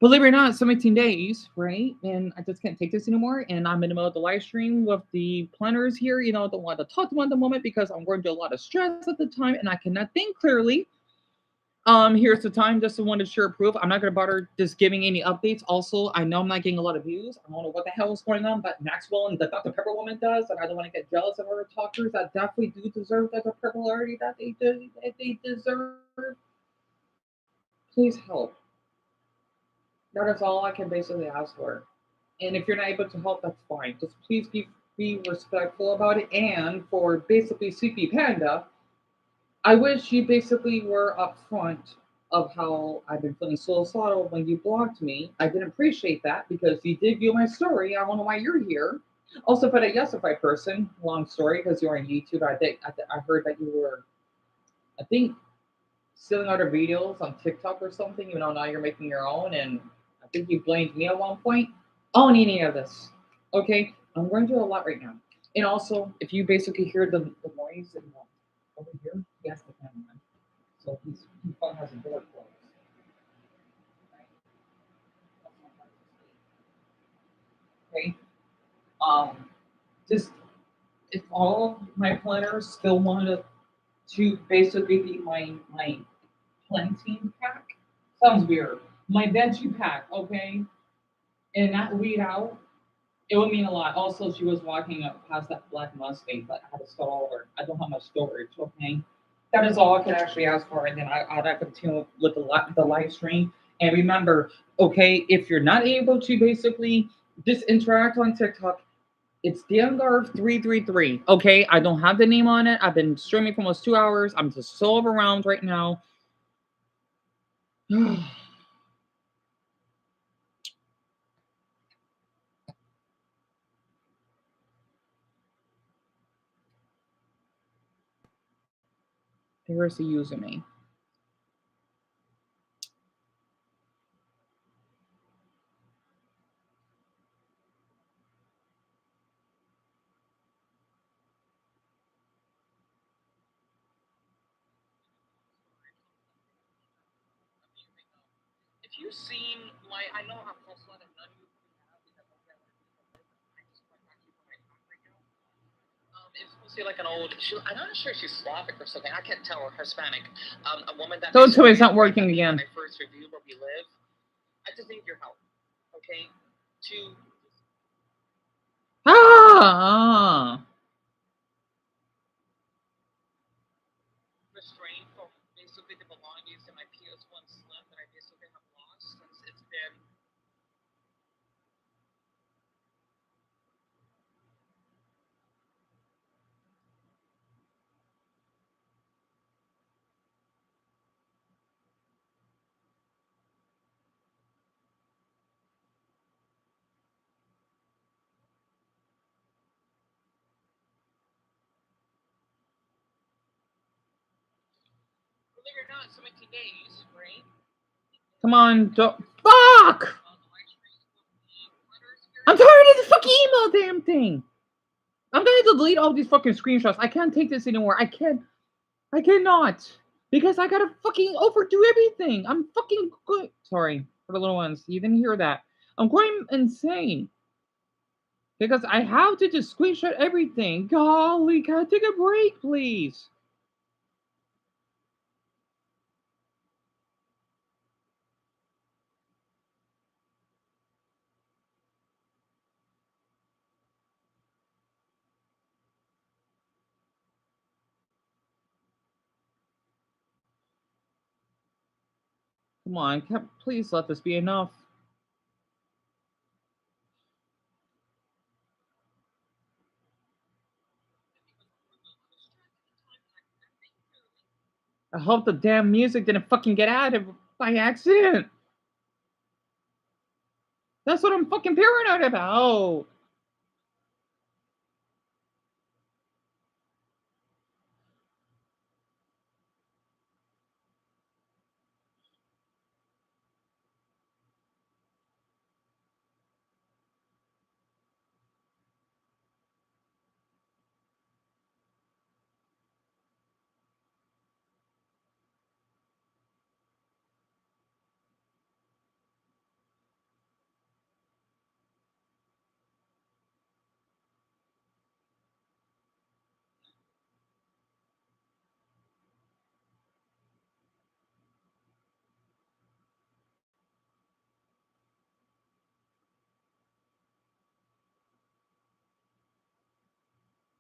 S2: believe it or not, 17 days, right? And I just can't take this anymore. And I'm in the middle of the live stream with the planners here. You know, don't want to talk to them at the moment because I'm going through a lot of stress at the time and I cannot think clearly. Here's the time. Just wanted to share proof. I'm not gonna bother just giving any updates. Also, I know I'm not getting a lot of views. I don't know what the hell is going on, but Maxwell and the Dr. Pepper woman does, and I don't want to get jealous of her talkers that definitely do deserve the popularity that they deserve. Please help. That is all I can basically ask for. And if you're not able to help, that's fine. Just please be respectful about it. And for basically CP Panda, I wish you basically were upfront of how I've been feeling suicidal when you blocked me. I didn't appreciate that because you did view my story. I don't know why you're here. Also, for a Yesify person, long story because you're on YouTube. I heard that you were, I think, stealing other videos on TikTok or something. You know, now you're making your own, and I think you blamed me at one point. I don't need any of this. Okay, I'm going through a lot right now. And also, if you basically hear the noise and over here, he has the fan on. So he probably has a door closed. Right? Okay. Um, just if all my planners still wanted to basically be my plantain pack, sounds weird. My veggie pack, okay, and not weed out, it would mean a lot. Also, she was walking up past that black Mustang, but I had to stall her. I don't have much storage, okay? That is all I could actually ask for, and then I'll continue with the live stream. And remember, okay, if you're not able to basically just interact on TikTok, it's Deon333. Okay, I don't have the name on it. I've been streaming for almost 2 hours. I'm just so overwhelmed right now. There's the username. If you've seen, like, I know I'm close to none of you it's supposed to be like an old. I'm not sure if she's Slavic or something. I can't tell, or Hispanic. A woman that. Don't tell me it's not working again. When I first reviewed Where We Live, I just need your help, okay? To restrain from basically the belongings in my PS1 Slim that I basically have lost since it's been. Believe it or not, 17 days, right? Come on, don't. Fuck! I'm tired of this fucking email damn thing. I'm gonna delete all these fucking screenshots. I can't take this anymore. I cannot. Because I gotta fucking overdo everything. I'm fucking good. Sorry for the little ones. You didn't hear that. I'm going insane. Because I have to just screenshot everything. Golly, can I take a break, please? Come on, please let this be enough. I hope the damn music didn't fucking get added by accident. That's what I'm fucking paranoid about.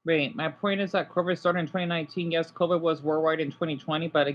S2: Wait, my point is that COVID started in 2019. Yes, COVID was worldwide in 2020, but again,